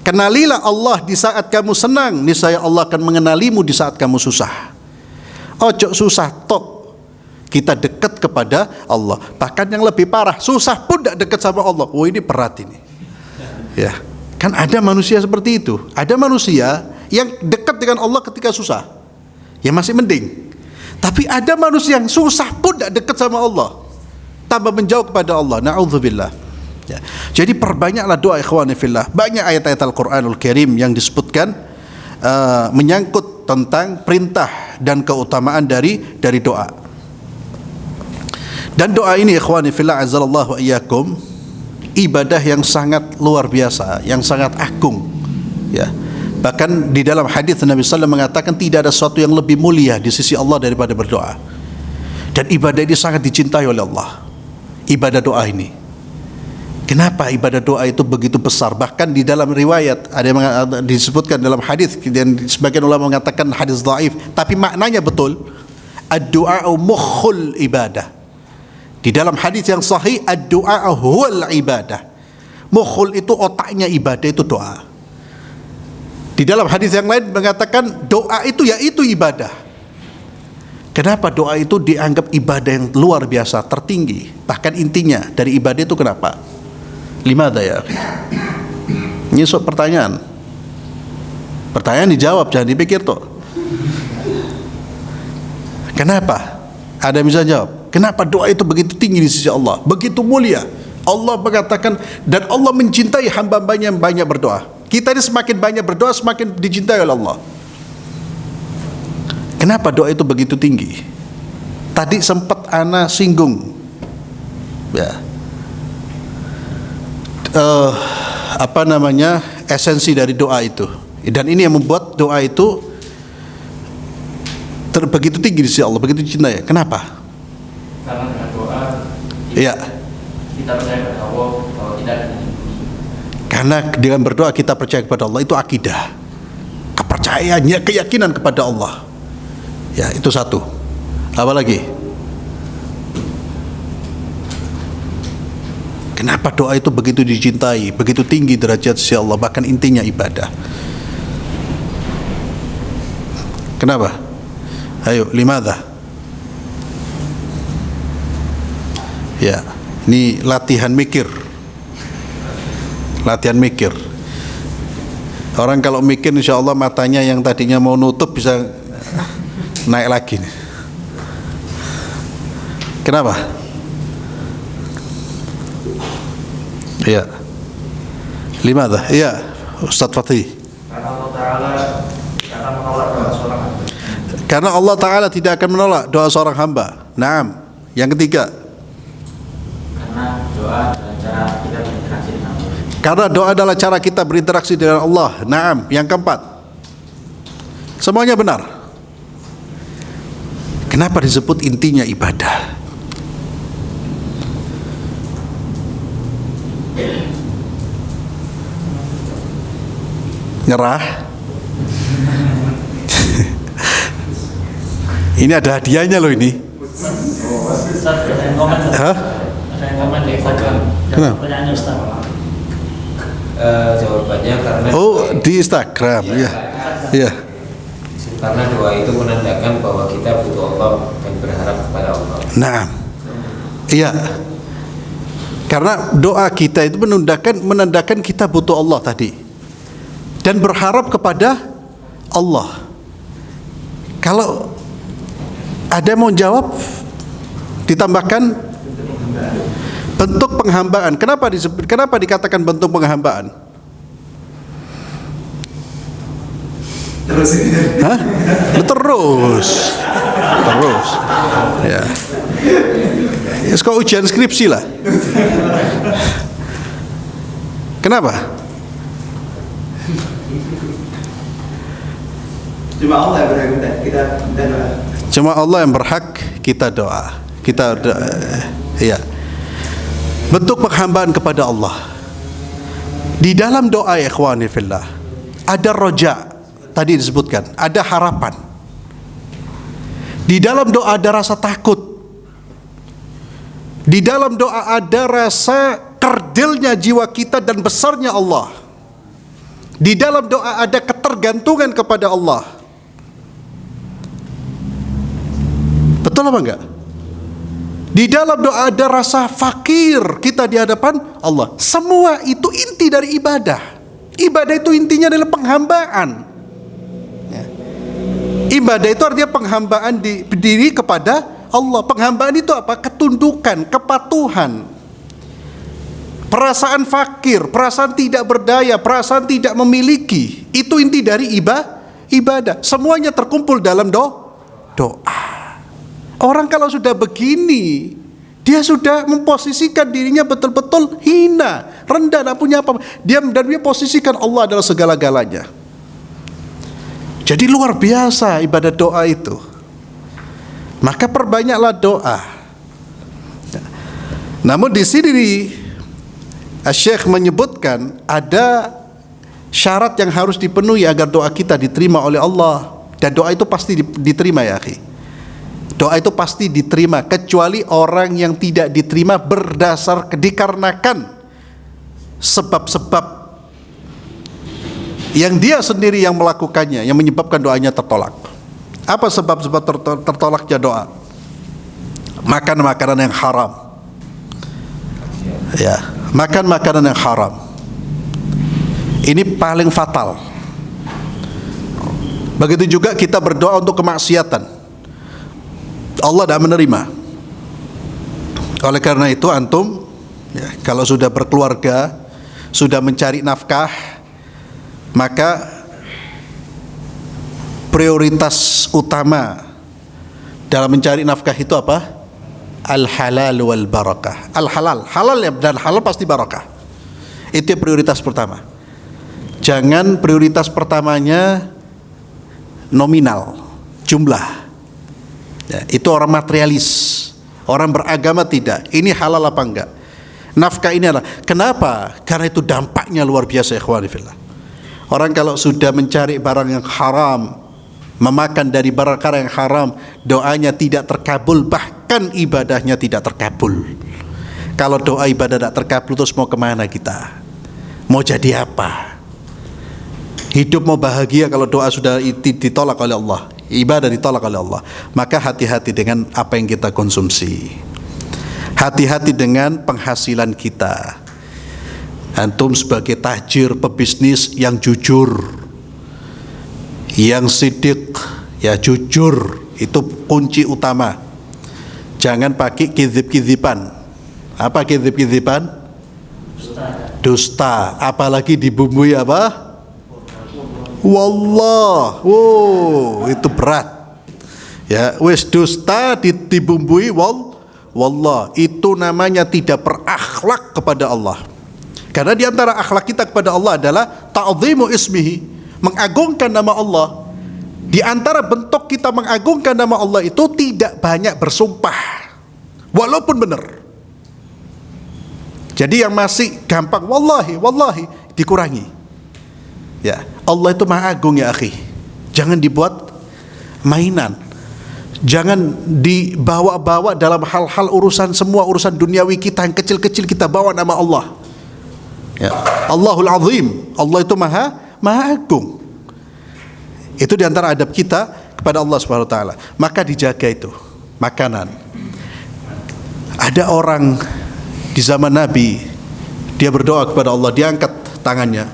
Kenalilah Allah di saat kamu senang, niscaya Allah akan mengenalimu di saat kamu susah. Ojo susah tok kita dekat kepada Allah. Bahkan yang lebih parah, susah pun tidak dekat sama Allah. Oh, ini berat ini. Ya, kan ada manusia seperti itu. Ada manusia yang dekat dengan Allah ketika susah, ya masih mending. Tapi ada manusia yang susah pun tidak dekat sama Allah, tambah menjauh kepada Allah. Na'udzubillah. Ya. Jadi perbanyaklah doa ikhwani fillah. Banyak ayat-ayat Al-Quranul Karim yang disebutkan menyangkut tentang perintah dan keutamaan dari doa. Dan doa ini ikhwani fillah azzalallahu wa iyyakum, ibadah yang sangat luar biasa, yang sangat agung. Ya. Bahkan di dalam hadis Nabi sallallahu mengatakan tidak ada sesuatu yang lebih mulia di sisi Allah daripada berdoa. Dan ibadah ini sangat dicintai oleh Allah. Ibadah doa ini. Kenapa ibadah doa itu begitu besar? Bahkan di dalam riwayat ada yang disebutkan dalam hadis, dan sebagian ulama mengatakan hadis dhaif, tapi maknanya betul. Ad-du'a'u mukhul ibadah. Di dalam hadis yang sahih, ad-du'a'u huwal ibadah. Mukhul itu otaknya ibadah, itu doa. Di dalam hadis yang lain mengatakan doa itu yaitu ibadah. Kenapa doa itu dianggap ibadah yang luar biasa, tertinggi? Bahkan intinya dari ibadah itu kenapa? Limadha ya? Ini soal pertanyaan. Pertanyaan dijawab, jangan dipikir toh. Kenapa? Ada yang bisa jawab. Kenapa doa itu begitu tinggi di sisi Allah, begitu mulia? Allah mengatakan, dan Allah mencintai hamba-hambanya yang banyak berdoa. Kita ini semakin banyak berdoa, semakin dicintai oleh Allah. Kenapa doa itu begitu tinggi? Tadi sempat ana singgung, ya. Esensi dari doa itu, dan ini yang membuat doa itu begitu tinggi di sisi Allah, begitu dicintai. Kenapa? Karena dengan doa iya, kita percaya kepada Allah bahwa kita akan diampuni. Karena dengan berdoa kita percaya kepada Allah, itu akidah, kepercayaannya, keyakinan kepada Allah. Ya, itu satu. Apa lagi? Kenapa doa itu begitu dicintai, begitu tinggi derajat sisi Allah, bahkan intinya ibadah? Kenapa? Ayo, limadha? Ya, ini latihan mikir. Latihan mikir. Orang kalau mikir, insya Allah matanya yang tadinya mau nutup bisa naik lagi. Kenapa? Ya. Limadha? Ya, Ustaz Fatih. Karena Allah Ta'ala akan menolak doa seorang hamba. Karena Allah Ta'ala tidak akan menolak doa seorang hamba. Naam. Yang ketiga, Karena doa adalah cara kita berinteraksi dengan Allah. karena doa adalah cara kita berinteraksi dengan Allah. Naam. Yang keempat, semuanya benar. Kenapa disebut intinya ibadah? Nyerah. Ini ada hadiahnya loh ini. Ustaz, ada yang komen. Hah? Ada yang komen di Instagram. Kenapa? Pertanyaannya Ustaz. Jawabannya karena Oh, di Instagram. Iya. Iya. karena doa itu menandakan bahwa kita butuh Allah dan berharap kepada Allah. Nah, iya. Karena doa kita itu menandakan kita butuh Allah tadi, dan berharap kepada Allah. Kalau ada yang mau jawab, ditambahkan bentuk penghambaan. Kenapa dikatakan bentuk penghambaan? Hah? Terus. Ya. Ya, sekolah ujian skripsi lah. Kenapa? Cuma Allah yang berhak kita doa. Cuma Allah yang berhak kita doa. Ya. Bentuk penghambaan kepada Allah. Di dalam doa ya ikhwani fillah, ada roja, tadi disebutkan, ada harapan. Di dalam doa ada rasa takut. Di dalam doa ada rasa kerdilnya jiwa kita dan besarnya Allah. Di dalam doa ada ketergantungan kepada Allah. Betul apa enggak? Di dalam doa ada rasa fakir kita di hadapan Allah. Semua itu inti dari ibadah. Ibadah itu intinya adalah penghambaan. Ya. Ibadah itu artinya penghambaan diri kepada Allah. Penghambaan itu apa? Ketundukan, kepatuhan. Perasaan fakir, perasaan tidak berdaya, perasaan tidak memiliki. Itu inti dari ibadah. Semuanya terkumpul dalam doa. Orang kalau sudah begini, dia sudah memposisikan dirinya betul-betul hina, rendah, tak punya apa. Dia posisikan Allah adalah segala-galanya. Jadi luar biasa ibadah doa itu. Maka perbanyaklah doa. Namun di sini Syekh menyebutkan ada syarat yang harus dipenuhi agar doa kita diterima oleh Allah. Dan doa itu pasti diterima ya akhi. Doa itu pasti diterima, kecuali orang yang tidak diterima dikarenakan sebab-sebab yang dia sendiri yang melakukannya, yang menyebabkan doanya tertolak. Apa sebab-sebab tertolaknya doa? Makan makanan yang haram. Ya, makan makanan yang haram. Ini paling fatal. Begitu juga kita berdoa untuk kemaksiatan, Allah tidak menerima. Oleh karena itu antum ya, kalau sudah berkeluarga, sudah mencari nafkah, maka prioritas utama dalam mencari nafkah itu apa? Al-halal wal barakah. Al-halal, halal ya, dan halal pasti barakah. Itu prioritas pertama. Jangan prioritas pertamanya nominal, jumlah. Ya, itu orang materialis, orang beragama tidak. Ini halal apa enggak? Nafkah ini adalah, kenapa? Karena itu dampaknya luar biasa ikhwani fillah. Orang kalau sudah mencari barang yang haram, memakan dari barang yang haram, doanya tidak terkabul, bahkan ibadahnya tidak terkabul. Kalau doa ibadah tidak terkabul, terus mau kemana kita? Mau jadi apa? Hidup mau bahagia kalau doa sudah ditolak oleh Allah, ibadah ditolak oleh Allah. Maka hati-hati dengan apa yang kita konsumsi, hati-hati dengan penghasilan kita. Antum sebagai tajir, pebisnis yang jujur, yang sidik, ya jujur, itu kunci utama. Jangan pakai kizib-kiziban. Apa kizib-kiziban? Dusta. Apalagi dibumbui apa? Wallah. Wow, itu berat. Ya, wis dusta dibumbui wallah. Itu namanya tidak berakhlak kepada Allah. Karena di antara akhlak kita kepada Allah adalah ta'zimu ismihi, mengagungkan nama Allah. Di antara bentuk kita mengagungkan nama Allah itu tidak banyak bersumpah, walaupun benar. Jadi yang masih gampang wallahi dikurangi. Ya, Allah itu Maha Agung ya akhi. Jangan dibuat mainan. Jangan dibawa-bawa dalam hal-hal urusan, semua urusan duniawi kita yang kecil-kecil kita bawa nama Allah. Ya, Allahul Azim. Allah itu Maha Agung. Itu diantara adab kita kepada Allah Subhanahu Wa Taala. Maka dijaga itu makanan. Ada orang di zaman Nabi, dia berdoa kepada Allah, dia angkat tangannya.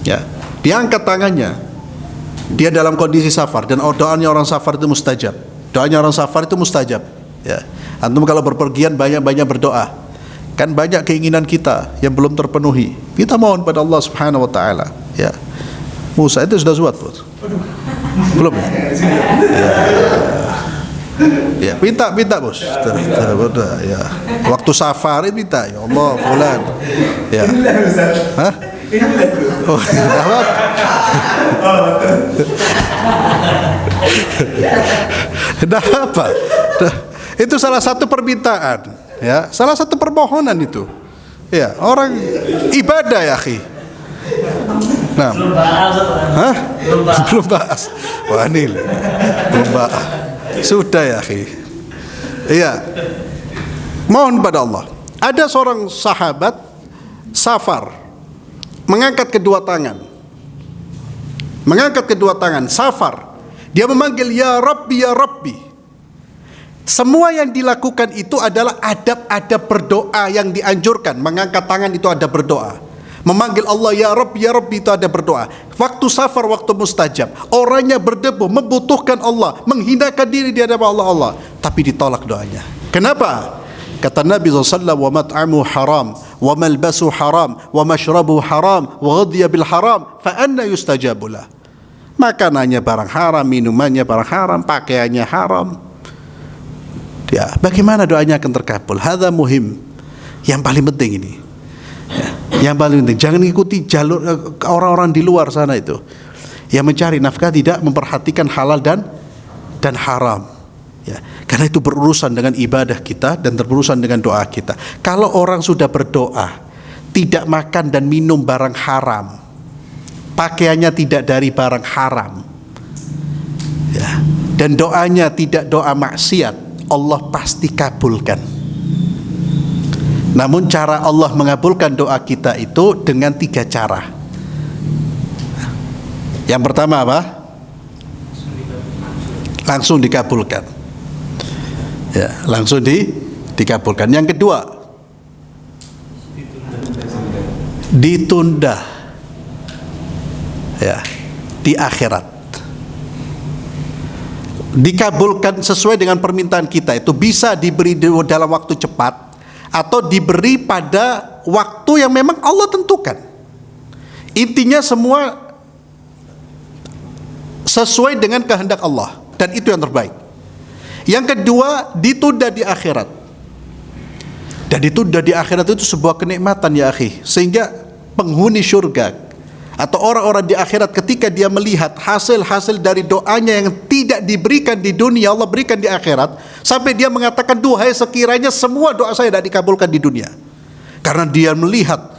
Ya, dia angkat tangannya. Dia dalam kondisi safar, dan doanya orang safar itu mustajab. Doanya orang safar itu mustajab. Ya, antum kalau berpergian banyak-banyak berdoa. Kan banyak keinginan kita yang belum terpenuhi. Kita mohon pada Allah Subhanahu Wa Taala. Ya, Musa itu sudah suat, bos. Belum ya? Ya, minta bos. Ya, waktu safar minta, ya Allah, fulan. Ya. Hah? Oh, dapat. Dah apa? Itu salah satu permintaan. Ya, salah satu permohonan itu. Ya, orang ibadah ya, akhi. Nah, hah? Belum bahas. Wah, ini belum bahas. Sudah ya, akhi. Iya. Mohon pada Allah. Ada seorang sahabat safar, mengangkat kedua tangan. mengangkat kedua tangan, safar. Dia memanggil ya Rabbi, ya Rabbi. Semua yang dilakukan itu adalah adab-adab berdoa yang dianjurkan. Mengangkat tangan itu ada berdoa. Memanggil Allah ya Rabbi, ya Rabbi itu ada berdoa. Waktu safar, waktu mustajab. Orangnya berdebu, membutuhkan Allah, menghinakan diri di hadapan Allah, tapi ditolak doanya. Kenapa? Kata Nabi SAW, wa mat'amu haram, wa malbasu haram, wa mashrabu haram, wa ghadhiya bil haram, fa anna yustajabulah. Makanannya barang haram, minumannya barang haram, pakaiannya haram. Ya, bagaimana doanya akan terkabul? Hadza muhim. Yang paling penting ini. Ya, yang paling penting, jangan ikuti jalur orang-orang di luar sana itu. Yang mencari nafkah tidak memperhatikan halal dan haram. Ya, karena itu berurusan dengan ibadah kita dan berurusan dengan doa kita. Kalau orang sudah berdoa, tidak makan dan minum barang haram, pakaiannya tidak dari barang haram, ya, dan doanya tidak doa maksiat, Allah pasti kabulkan. Namun cara Allah mengabulkan doa kita itu dengan 3 cara. Yang pertama apa? Langsung dikabulkan. Ya, langsung dikabulkan. Yang kedua, ditunda. Ya, di akhirat. Dikabulkan sesuai dengan permintaan kita, itu bisa diberi dalam waktu cepat atau diberi pada waktu yang memang Allah tentukan. Intinya semua sesuai dengan kehendak Allah, dan itu yang terbaik. Yang kedua, ditunda di akhirat. Dan ditunda di akhirat itu sebuah kenikmatan ya akhi. Sehingga penghuni surga atau orang-orang di akhirat ketika dia melihat hasil-hasil dari doanya yang tidak diberikan di dunia, Allah berikan di akhirat, sampai dia mengatakan, duhai sekiranya semua doa saya tidak dikabulkan di dunia. Karena dia melihat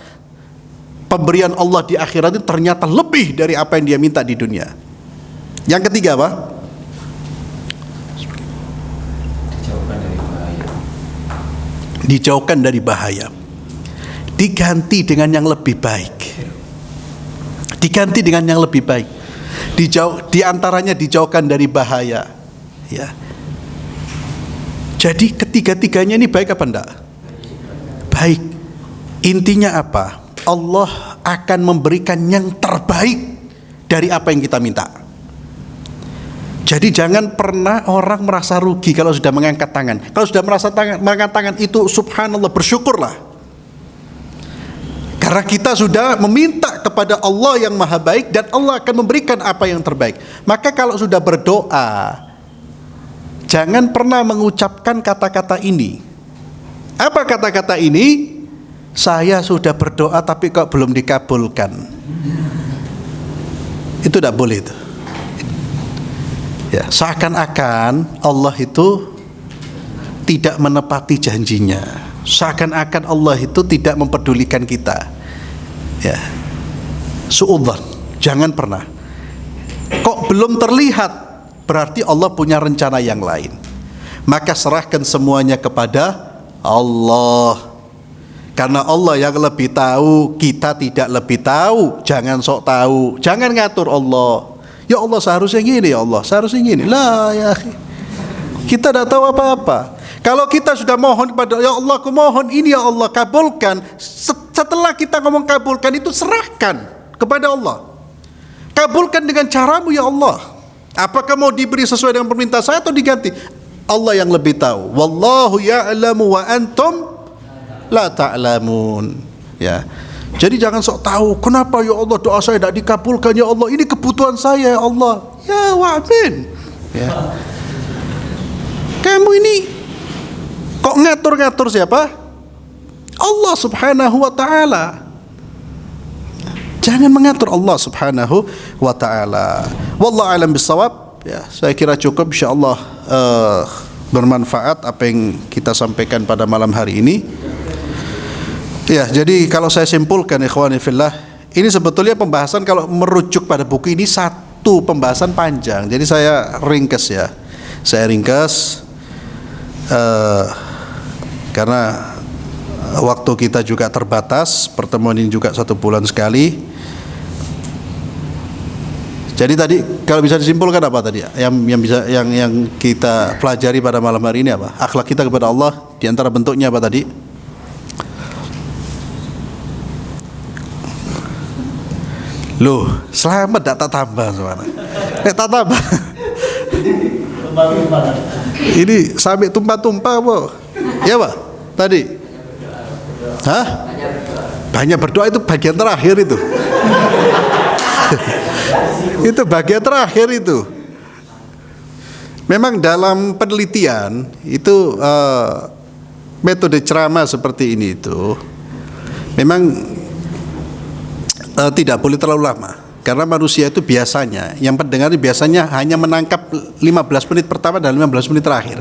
pemberian Allah di akhirat itu ternyata lebih dari apa yang dia minta di dunia. Yang ketiga apa? Dijauhkan dari bahaya. Diganti dengan yang lebih baik. Diganti dengan yang lebih baik. Di antaranya dijauhkan dari bahaya. Ya. Jadi ketiga-tiganya ini baik apa enggak? Baik. Intinya apa? Allah akan memberikan yang terbaik dari apa yang kita minta. Jadi jangan pernah orang merasa rugi kalau sudah mengangkat tangan. Kalau sudah mengangkat tangan itu subhanallah, bersyukurlah. Karena kita sudah meminta kepada Allah yang maha baik dan Allah akan memberikan apa yang terbaik. Maka kalau sudah berdoa, jangan pernah mengucapkan kata-kata ini. Apa kata-kata ini? Saya sudah berdoa tapi kok belum dikabulkan. Itu tidak boleh itu. Ya, seakan-akan Allah itu tidak menepati janjinya. Seakan-akan Allah itu tidak mempedulikan kita. Ya. Suudzon, jangan pernah. Kok belum terlihat, berarti Allah punya rencana yang lain. Maka serahkan semuanya kepada Allah. Karena Allah yang lebih tahu, kita tidak lebih tahu. Jangan sok tahu, jangan ngatur Allah. Ya Allah seharusnya gini, ya Allah seharusnya gini. Lah ya akhi, kita tidak tahu apa-apa. Kalau kita sudah mohon kepada ya Allah, aku mohon ini ya Allah, kabulkan. Setelah kita ngomong kabulkan itu serahkan kepada Allah. Kabulkan dengan caramu ya Allah. Apakah mau diberi sesuai dengan permintaan saya atau diganti? Allah yang lebih tahu. Wallahu ya'lamu wa antum la ta'lamun. Ya. Jadi jangan sok tahu, kenapa ya Allah doa saya tidak dikabulkan ya Allah, ini kebutuhan saya ya Allah. Ya wa'amin. Ya. Kamu ini kok ngatur-ngatur siapa? Allah subhanahu wa ta'ala. Jangan mengatur Allah subhanahu wa ta'ala. Wallahu a'lam bissawab. Ya, saya kira cukup, insyaallah bermanfaat apa yang kita sampaikan pada malam hari ini. Ya, jadi kalau saya simpulkan ikhwani fillah, ini sebetulnya pembahasan kalau merujuk pada buku ini satu pembahasan panjang. Jadi saya ringkas ya. Saya ringkas karena waktu kita juga terbatas, pertemuan ini juga 1 bulan sekali. Jadi tadi kalau bisa disimpulkan apa tadi? Yang kita pelajari pada malam hari ini apa? Akhlak kita kepada Allah di antara bentuknya apa tadi? Loh, selamat tak tambah semana. Tak tambah. Tumpah-tumpah. Ini sampai tumpah-tumpah apa? Ya Pak, tadi. Hah? Banyak berdoa itu bagian terakhir itu. Itu bagian terakhir itu. Memang dalam penelitian itu metode ceramah seperti ini itu memang tidak boleh terlalu lama. Karena manusia itu biasanya, yang pendengar biasanya hanya menangkap 15 menit pertama dan 15 menit terakhir.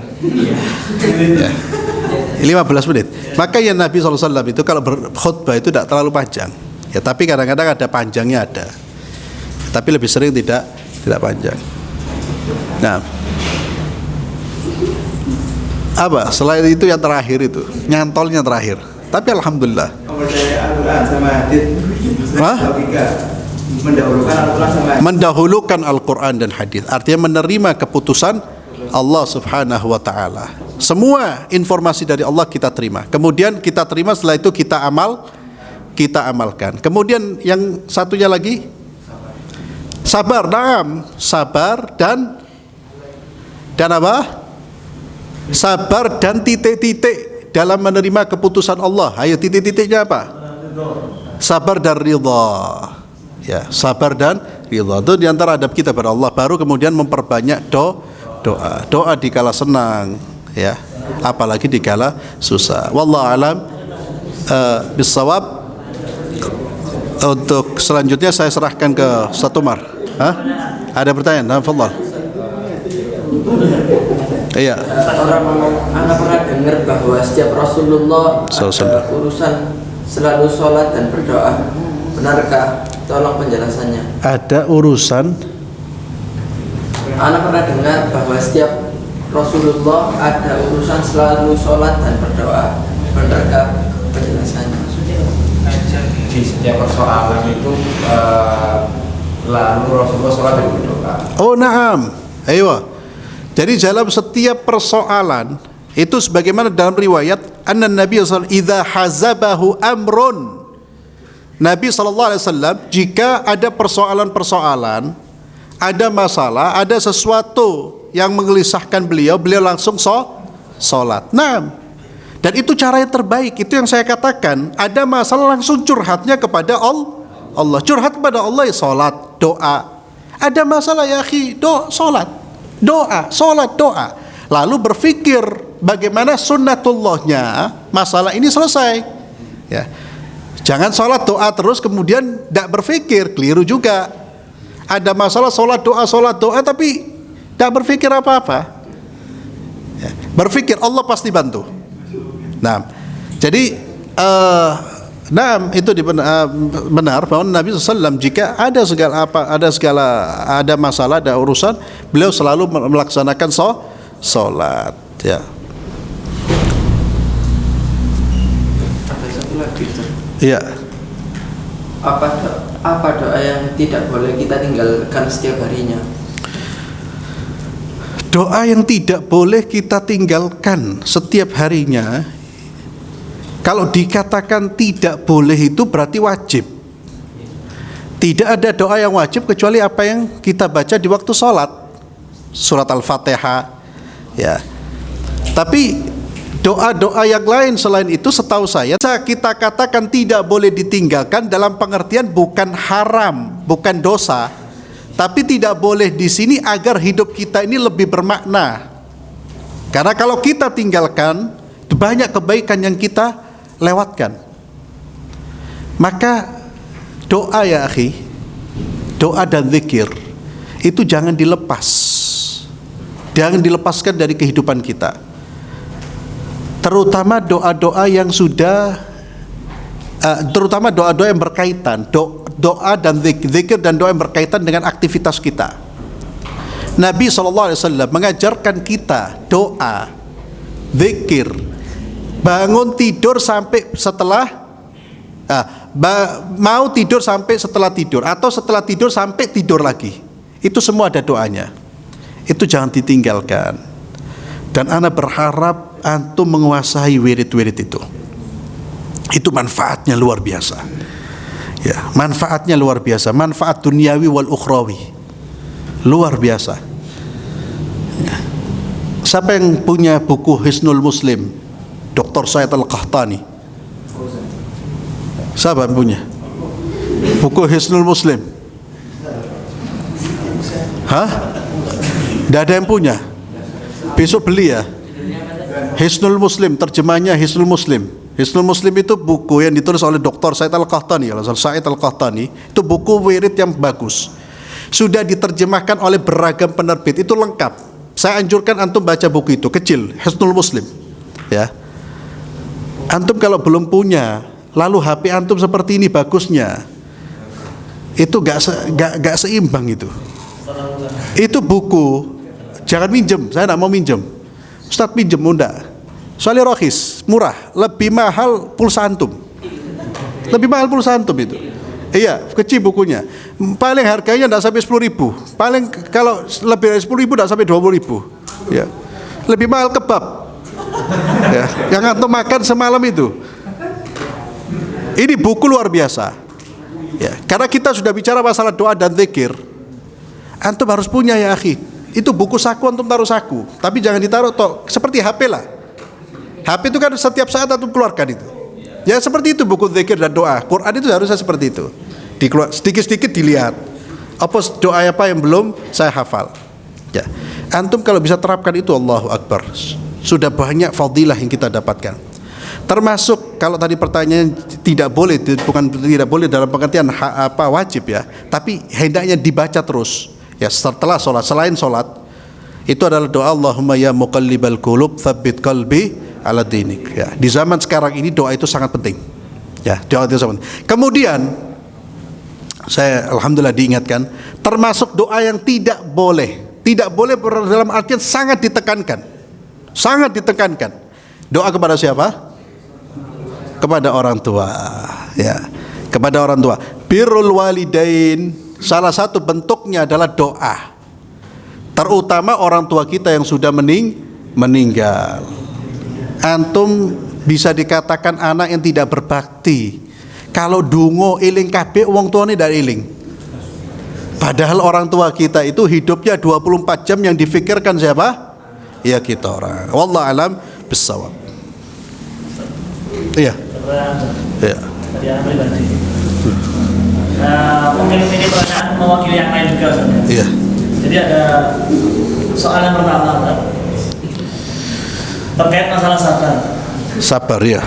Ya. 15 menit. Maka ya Nabi SAW itu kalau berkhutbah itu tidak terlalu panjang. Ya, tapi kadang-kadang ada panjangnya ada. Tapi lebih sering tidak panjang. Nah, apa? Selain itu yang terakhir itu, nyantolnya terakhir. Tapi alhamdulillah. Kepercayaan Al-Quran sama hadis. Logika. Mendahulukan Al-Quran dan hadis. Artinya menerima keputusan Allah Subhanahu wa taala. Semua informasi dari Allah kita terima. Kemudian kita terima, setelah itu kita amalkan. Kemudian yang satunya lagi sabar. Naam, sabar dan apa? Sabar dan titik-titik dalam menerima keputusan Allah. Ayo titik-titiknya apa? Sabar dan ridha. Ya, sabar dan ridha. Itu diantara adab kita pada Allah. Baru kemudian memperbanyak doa dikala senang, ya, apalagi dikala susah. Wallahu alam bisawab. Untuk selanjutnya saya serahkan ke Ustaz Umar. Ada pertanyaan? Tafadhal. Iya. Orang ngomong, anak pernah dengar bahwa setiap Rasulullah ada urusan selalu sholat dan berdoa. Benarkah? Tolong penjelasannya. Ada urusan. Anak pernah dengar bahwa setiap Rasulullah ada urusan selalu sholat dan berdoa. Benarkah penjelasannya? Di setiap persoalan itu lalu Rasulullah sholat dan berdoa. Oh na'am. Ayo. Jadi dalam setiap persoalan itu sebagaimana dalam riwayat anna Nabi sallallahu alaihi wasallam idza hazabahu amrun. Nabi SAW jika ada persoalan-persoalan, ada masalah, ada sesuatu yang menggelisahkan beliau langsung sholat. Nah, dan itu cara yang terbaik. Itu yang saya katakan. Ada masalah langsung curhatnya kepada Allah. Curhat kepada Allah ya sholat, doa. Ada masalah ya akhi, sholat, doa, sholat, doa. Lalu berpikir bagaimana sunnatullahnya masalah ini selesai. Ya. Jangan sholat doa terus kemudian tidak berpikir, keliru juga. Ada masalah sholat doa tapi tidak berpikir apa-apa. Ya, berpikir Allah pasti bantu. Nah, jadi itu benar bahwa Nabi SAW jika ada ada masalah, ada urusan, beliau selalu melaksanakan sholat. Ya. Iya. Apa doa yang tidak boleh kita tinggalkan setiap harinya? Doa yang tidak boleh kita tinggalkan setiap harinya, kalau dikatakan tidak boleh itu berarti wajib. Tidak ada doa yang wajib kecuali apa yang kita baca di waktu sholat, surat Al-Fatihah. Ya. Tapi doa-doa yang lain selain itu setahu saya kita katakan tidak boleh ditinggalkan dalam pengertian bukan haram, bukan dosa, tapi tidak boleh di sini agar hidup kita ini lebih bermakna. Karena kalau kita tinggalkan banyak kebaikan yang kita lewatkan. Maka doa ya akhi, doa dan zikir itu jangan dilepas. Jangan dilepaskan dari kehidupan kita. Terutama doa-doa yang sudah terutama doa-doa yang berkaitan doa dan zikir dan doa yang berkaitan dengan aktivitas kita. Nabi SAW mengajarkan kita doa, zikir, bangun tidur sampai setelah mau tidur sampai setelah tidur, atau setelah tidur sampai tidur lagi. Itu semua ada doanya. Itu jangan ditinggalkan. Dan ana berharap antum menguasai wirid-wirid itu. Itu manfaatnya luar biasa. Ya, manfaatnya luar biasa. Manfaat duniawi wal ukhrawi. Luar biasa. Ya. Siapa yang punya buku Hisnul Muslim? Dr. Said Al-Qahtani. Siapa yang punya buku Hisnul Muslim? Hah? Tidak ada yang punya? Besok beli ya. Hisnul Muslim, terjemahnya Hisnul Muslim. Hisnul Muslim itu buku yang ditulis oleh Dr. Said Al-Qahtani. Said Al-Qahtani itu buku wirid yang bagus. Sudah diterjemahkan oleh beragam penerbit. Itu lengkap. Saya anjurkan antum baca buku itu, kecil, Hisnul Muslim. Ya. Antum kalau belum punya, lalu HP antum seperti ini bagusnya, itu gak seimbang itu. Itu buku. Jangan minjem, saya tidak mau minjem. Ustadz minjem, enggak. Soalnya rohis, murah, lebih mahal pulsa antum. Lebih mahal pulsa antum itu. Iya, kecil bukunya. Paling harganya tidak sampai 10.000. Paling kalau lebih dari 10.000 tidak sampai 20.000. Ya. Lebih mahal kebab. Ya, yang antum makan semalam itu. Ini buku luar biasa. Ya, karena kita sudah bicara masalah doa dan zikir. Antum harus punya ya akhi. Itu buku saku, antum taruh saku. Tapi jangan ditaruh seperti HP lah. HP itu kan setiap saat antum keluarkan itu. Ya seperti itu buku zikir dan doa. Quran itu harusnya seperti itu. Sedikit-sedikit dilihat. Apa doa apa yang belum saya hafal. Ya. Antum kalau bisa terapkan itu, Allahu Akbar. Sudah banyak fadilah yang kita dapatkan. Termasuk kalau tadi pertanyaan tidak boleh, bukan tidak boleh dalam pengertian wajib ya. Tapi hendaknya dibaca terus. Ya, setelah sholat, selain sholat, itu adalah doa Allahumma ya muqallibal qulub tsabbit qalbi ala dinik. Ya, di zaman sekarang ini doa itu sangat penting. Ya, doa itu sangat penting. Kemudian saya alhamdulillah diingatkan, termasuk doa yang tidak boleh dalam artian sangat ditekankan. Sangat ditekankan. Doa kepada siapa? Kepada orang tua. Ya, kepada orang tua. Birrul walidain. Salah satu bentuknya adalah doa. Terutama orang tua kita yang sudah meninggal. Antum bisa dikatakan anak yang tidak berbakti. Kalau dungo eling kabeh wong tuane ndak eling. Padahal orang tua kita itu hidupnya 24 jam, yang difikirkan siapa? Ya kita orang. Wallahu alam bissawab. Iya. Iya. Tadi anak pribadi. Mungkin ini pertanyaan mewakili yang lain juga, Ustaz. Iya. Jadi ada soal yang pertama, Ustaz, terkait masalah sabar. Sabar ya.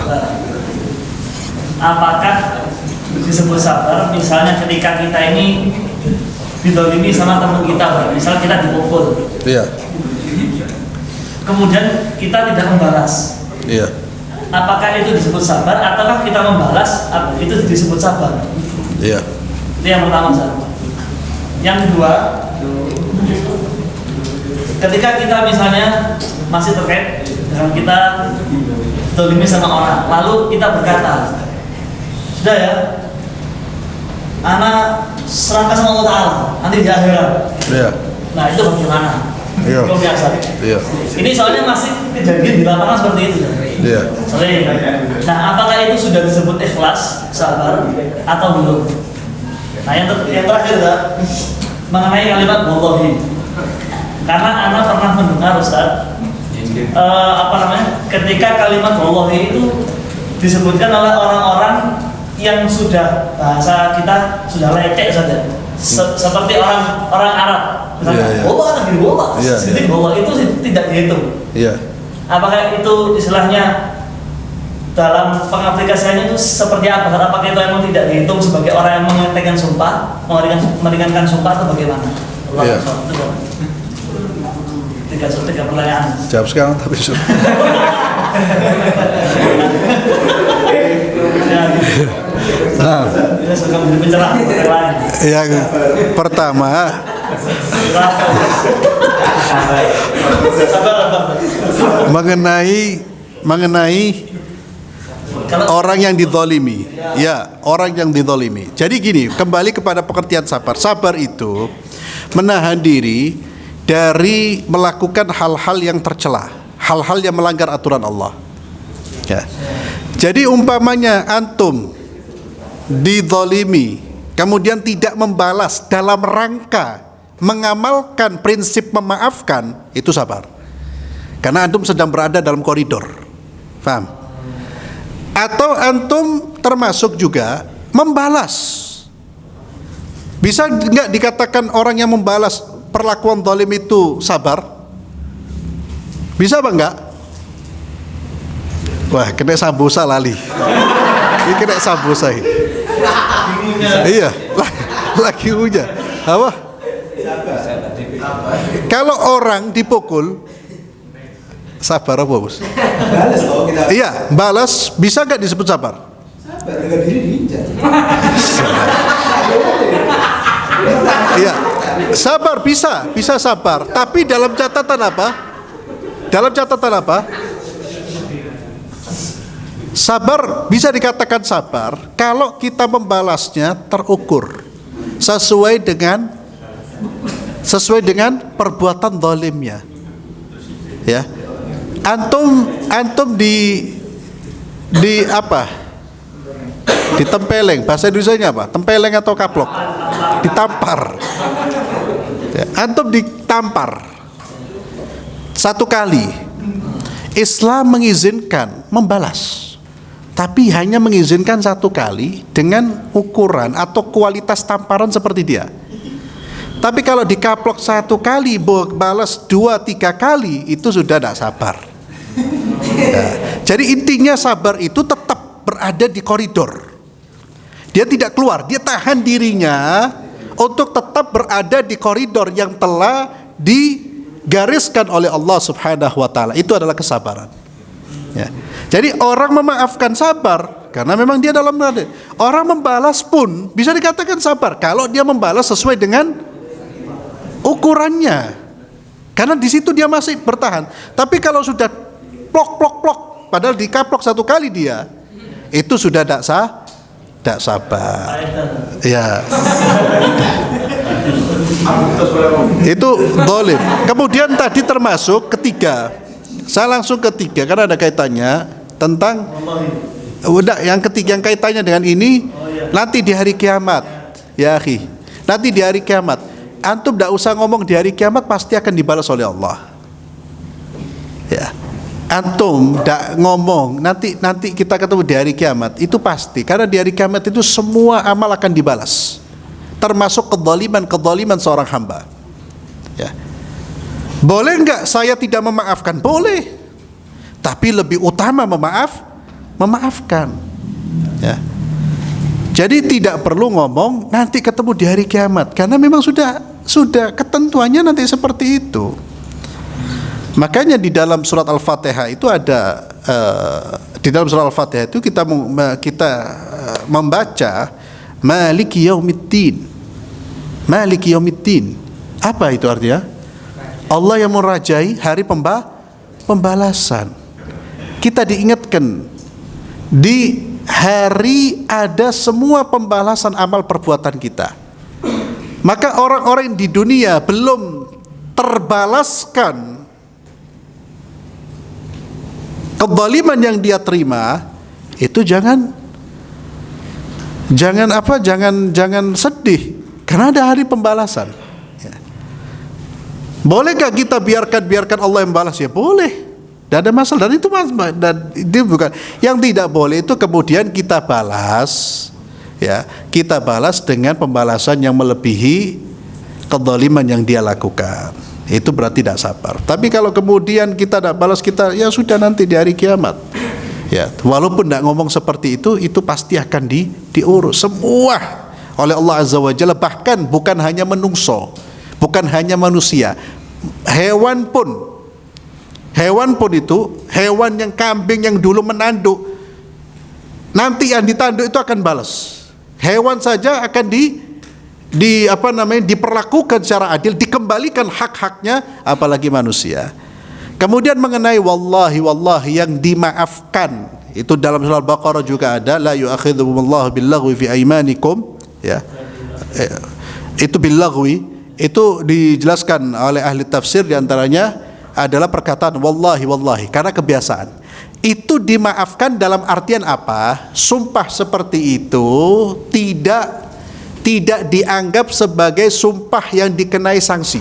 Apakah disebut sabar misalnya ketika kita ini didolimi sama teman kita, misal kita dipukul, Iya. kemudian kita tidak membalas, Iya. apakah itu disebut sabar ataukah kita membalas itu disebut sabar? Iya. Itu yang pertama, Ustaz. Yang kedua, ketika kita misalnya masih terkait dengan kita didolimi sama orang, lalu kita berkata, sudah ya, anak serahkan sama Allah Ta'ala nanti di akhirat. Iya. Nah itu bagaimana? Iya. Itu biasa. Iya. Ini soalnya masih kejadian di lapangan seperti itu. Iya. Sering. Nah apakah itu sudah disebut ikhlas, sabar, atau belum? Nah yang terakhir Ustaz, mengenai kalimat wallahi. Karena anak pernah mendengar Ustaz, ketika kalimat wallahi itu disebutkan oleh orang-orang yang sudah bahasa kita sudah lecek saja, seperti orang Arab. Misalnya, wallah kan gini, wallah, sedikit wallah itu tidak dihitung. Iya. Apakah itu istilahnya dalam pengaplikasiannya itu seperti apa? Apakah itu memang tidak dihitung sebagai orang yang mengatakan sumpah, meringankan sumpah atau bagaimana? Iya. Tiga pertanyaan. Jawab sekarang tapi Nah, yang pertama mengenai orang yang dizalimi. Ya, orang yang dizalimi. Jadi gini, kembali kepada pengertian sabar. Sabar itu menahan diri dari melakukan hal-hal yang tercela, hal-hal yang melanggar aturan Allah. Ya. Jadi umpamanya antum dizalimi, kemudian tidak membalas dalam rangka mengamalkan prinsip memaafkan, itu sabar. Karena antum sedang berada dalam koridor. Paham? Atau antum termasuk juga membalas. Bisa enggak dikatakan orang yang membalas perlakuan zalim itu sabar? Bisa apa enggak? Wah, kena sambusa lali. Ini kena sambusa ini. Iya, lagi hujan. Apa? Kalau orang dipukul, sabar apa, Bos? Balas toh kita. Iya, balas bisa nggak disebut sabar? Sabar, harga diri diinjak. Iya, sabar bisa sabar. Tapi dalam catatan apa? Dalam catatan apa? Sabar bisa dikatakan sabar kalau kita membalasnya terukur sesuai dengan perbuatan zalimnya. Ya. Antum di apa? Ditempeleng, bahasa Indonesianya apa? Tempeleng atau kaplok? Ditampar. Ya, antum ditampar 1 kali. Islam mengizinkan membalas, tapi hanya mengizinkan 1 kali dengan ukuran atau kualitas tamparan seperti dia. Tapi kalau dikaplok 1 kali, balas 2-3 kali, itu sudah tidak sabar. Ya. Jadi intinya sabar itu tetap berada di koridor. Dia tidak keluar, dia tahan dirinya untuk tetap berada di koridor yang telah digariskan oleh Allah Subhanahu wa taala. Itu adalah kesabaran. Ya. Jadi orang memaafkan sabar karena memang dia dalam keadaan. Orang membalas pun bisa dikatakan sabar kalau dia membalas sesuai dengan ukurannya. Karena di situ dia masih bertahan. Tapi kalau sudah plok padahal dikaplok 1 kali dia, itu sudah tidak sabar. Ya. Itu zalim. Kemudian tadi termasuk ketiga. Saya langsung ketiga karena ada kaitannya tentang yang ketiga yang kaitannya dengan ini nanti di hari kiamat. Ya akhi, nanti di hari kiamat antum tidak usah ngomong di hari kiamat pasti akan dibalas oleh Allah. Ya. Antum tidak ngomong nanti kita ketemu di hari kiamat, itu pasti, karena di hari kiamat itu semua amal akan dibalas, termasuk kezaliman seorang hamba. Ya. Boleh enggak saya tidak memaafkan? Boleh, tapi lebih utama memaafkan. Ya. Jadi tidak perlu ngomong nanti ketemu di hari kiamat, karena memang sudah ketentuannya nanti seperti itu. Makanya di dalam surat Al-Fatihah itu ada di dalam surat Al-Fatihah itu kita membaca Maliki Yaumiddin. Maliki Yaumiddin. Apa itu artinya? Allah yang merajai hari pembalasan. Kita diingatkan di hari ada semua pembalasan amal perbuatan kita. Maka orang-orang di dunia belum terbalaskan kezaliman yang dia terima, itu jangan sedih karena ada hari pembalasan. Ya. Bolehkah kita biarkan Allah yang balas? Ya boleh, tidak ada masalah. Dan itu bukan yang tidak boleh, itu kemudian kita balas, ya kita balas dengan pembalasan yang melebihi kezaliman yang dia lakukan. Itu berarti tidak sabar. Tapi kalau kemudian kita tidak balas, kita ya sudah nanti di hari kiamat. Ya, walaupun tidak ngomong seperti itu pasti akan diurus semua oleh Allah Azza wa Jalla. Bahkan bukan hanya menungso, bukan hanya manusia, hewan pun itu, hewan yang kambing yang dulu menanduk, nanti yang ditanduk itu akan balas. Hewan saja akan diperlakukan secara adil, dikembalikan hak-haknya, apalagi manusia. Kemudian mengenai wallahi yang dimaafkan, itu dalam surah Al-Baqarah juga ada, la yu'akhidhukumullahu billaghwi fi aymanikum, ya. Itu billaghwi Itu dijelaskan oleh ahli tafsir, diantaranya adalah perkataan wallahi wallahi, karena kebiasaan. Itu dimaafkan dalam artian apa? Sumpah seperti itu tidak dianggap sebagai sumpah yang dikenai sanksi.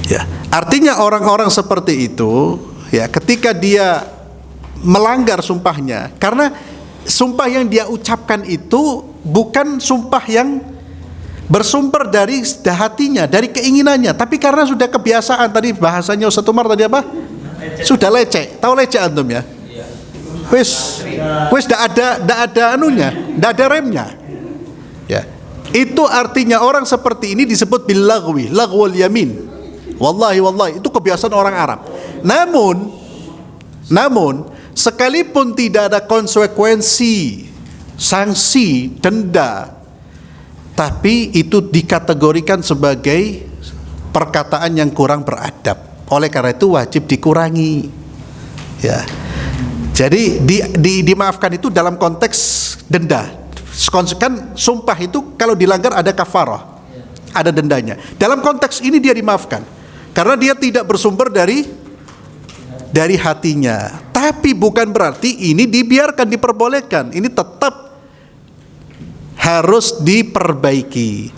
Ya, artinya orang-orang seperti itu, ya, ketika dia melanggar sumpahnya, karena sumpah yang dia ucapkan itu bukan sumpah yang bersumber dari hatinya, dari keinginannya, tapi karena sudah kebiasaan. Tadi bahasanya Ustaz Umar tadi apa? Sudah lecek. Tahu lecek antum ya? Wis ndak ada anunya, ndak ada remnya. Ya. Itu artinya orang seperti ini disebut bil lagwi, lagwul yamin. Wallahi wallahi, itu kebiasaan orang Arab. Namun sekalipun tidak ada konsekuensi, sanksi, denda, tapi itu dikategorikan sebagai perkataan yang kurang beradab. Oleh karena itu wajib dikurangi. Ya. Jadi dimaafkan itu dalam konteks denda. Kan sumpah itu kalau dilanggar ada kafarah, ada dendanya. Dalam konteks ini dia dimaafkan karena dia tidak bersumber dari hatinya. Tapi bukan berarti ini dibiarkan, diperbolehkan. Ini tetap harus diperbaiki.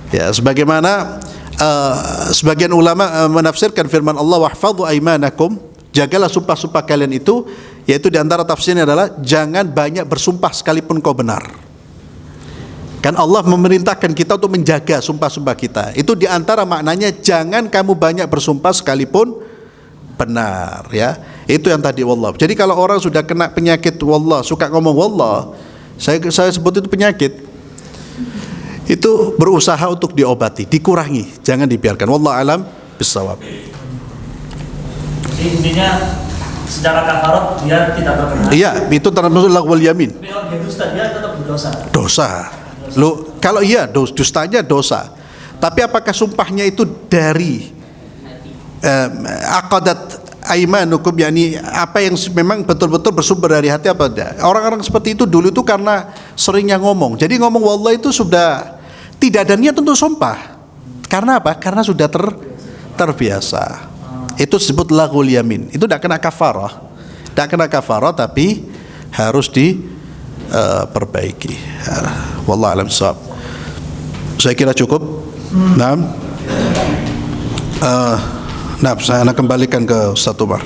Ya, sebagaimana sebagian ulama menafsirkan firman Allah, wahfadhu aimanakum, jagalah sumpah-sumpah kalian itu, yaitu diantara tafsirnya adalah jangan banyak bersumpah sekalipun kau benar. Kan Allah memerintahkan kita untuk menjaga sumpah-sumpah kita. Itu diantara maknanya, jangan kamu banyak bersumpah sekalipun benar, ya. Itu yang tadi wallah. Jadi kalau orang sudah kena penyakit wallah, suka ngomong wallah, saya sebut itu penyakit, itu berusaha untuk diobati, dikurangi, jangan dibiarkan. Wallahu alam bisawab. Intinya secara kafarat dia tidak berkena. Iya, itu termasuk lagwul yamin. Tapi kalau dia dusta, dia tetap berdosa. Dosa. Lo kalau iya dustanya dosa. Tapi apakah sumpahnya itu dari aqadat aimanukum, yakni apa yang memang betul-betul bersumber dari hati apa tidak? Orang-orang seperti itu dulu itu karena seringnya ngomong. Jadi ngomong wallah itu sudah tidak ada niat untuk sumpah. Karena apa? Karena sudah terbiasa. Itu disebut laghul yamin. Itu tidak kena kafarah. Tidak kena kafarah, tapi harus diperbaiki. Wallahu a'lam bishawab. Saya kira cukup. Nah, saya akan kembalikan ke Ustaz Umar.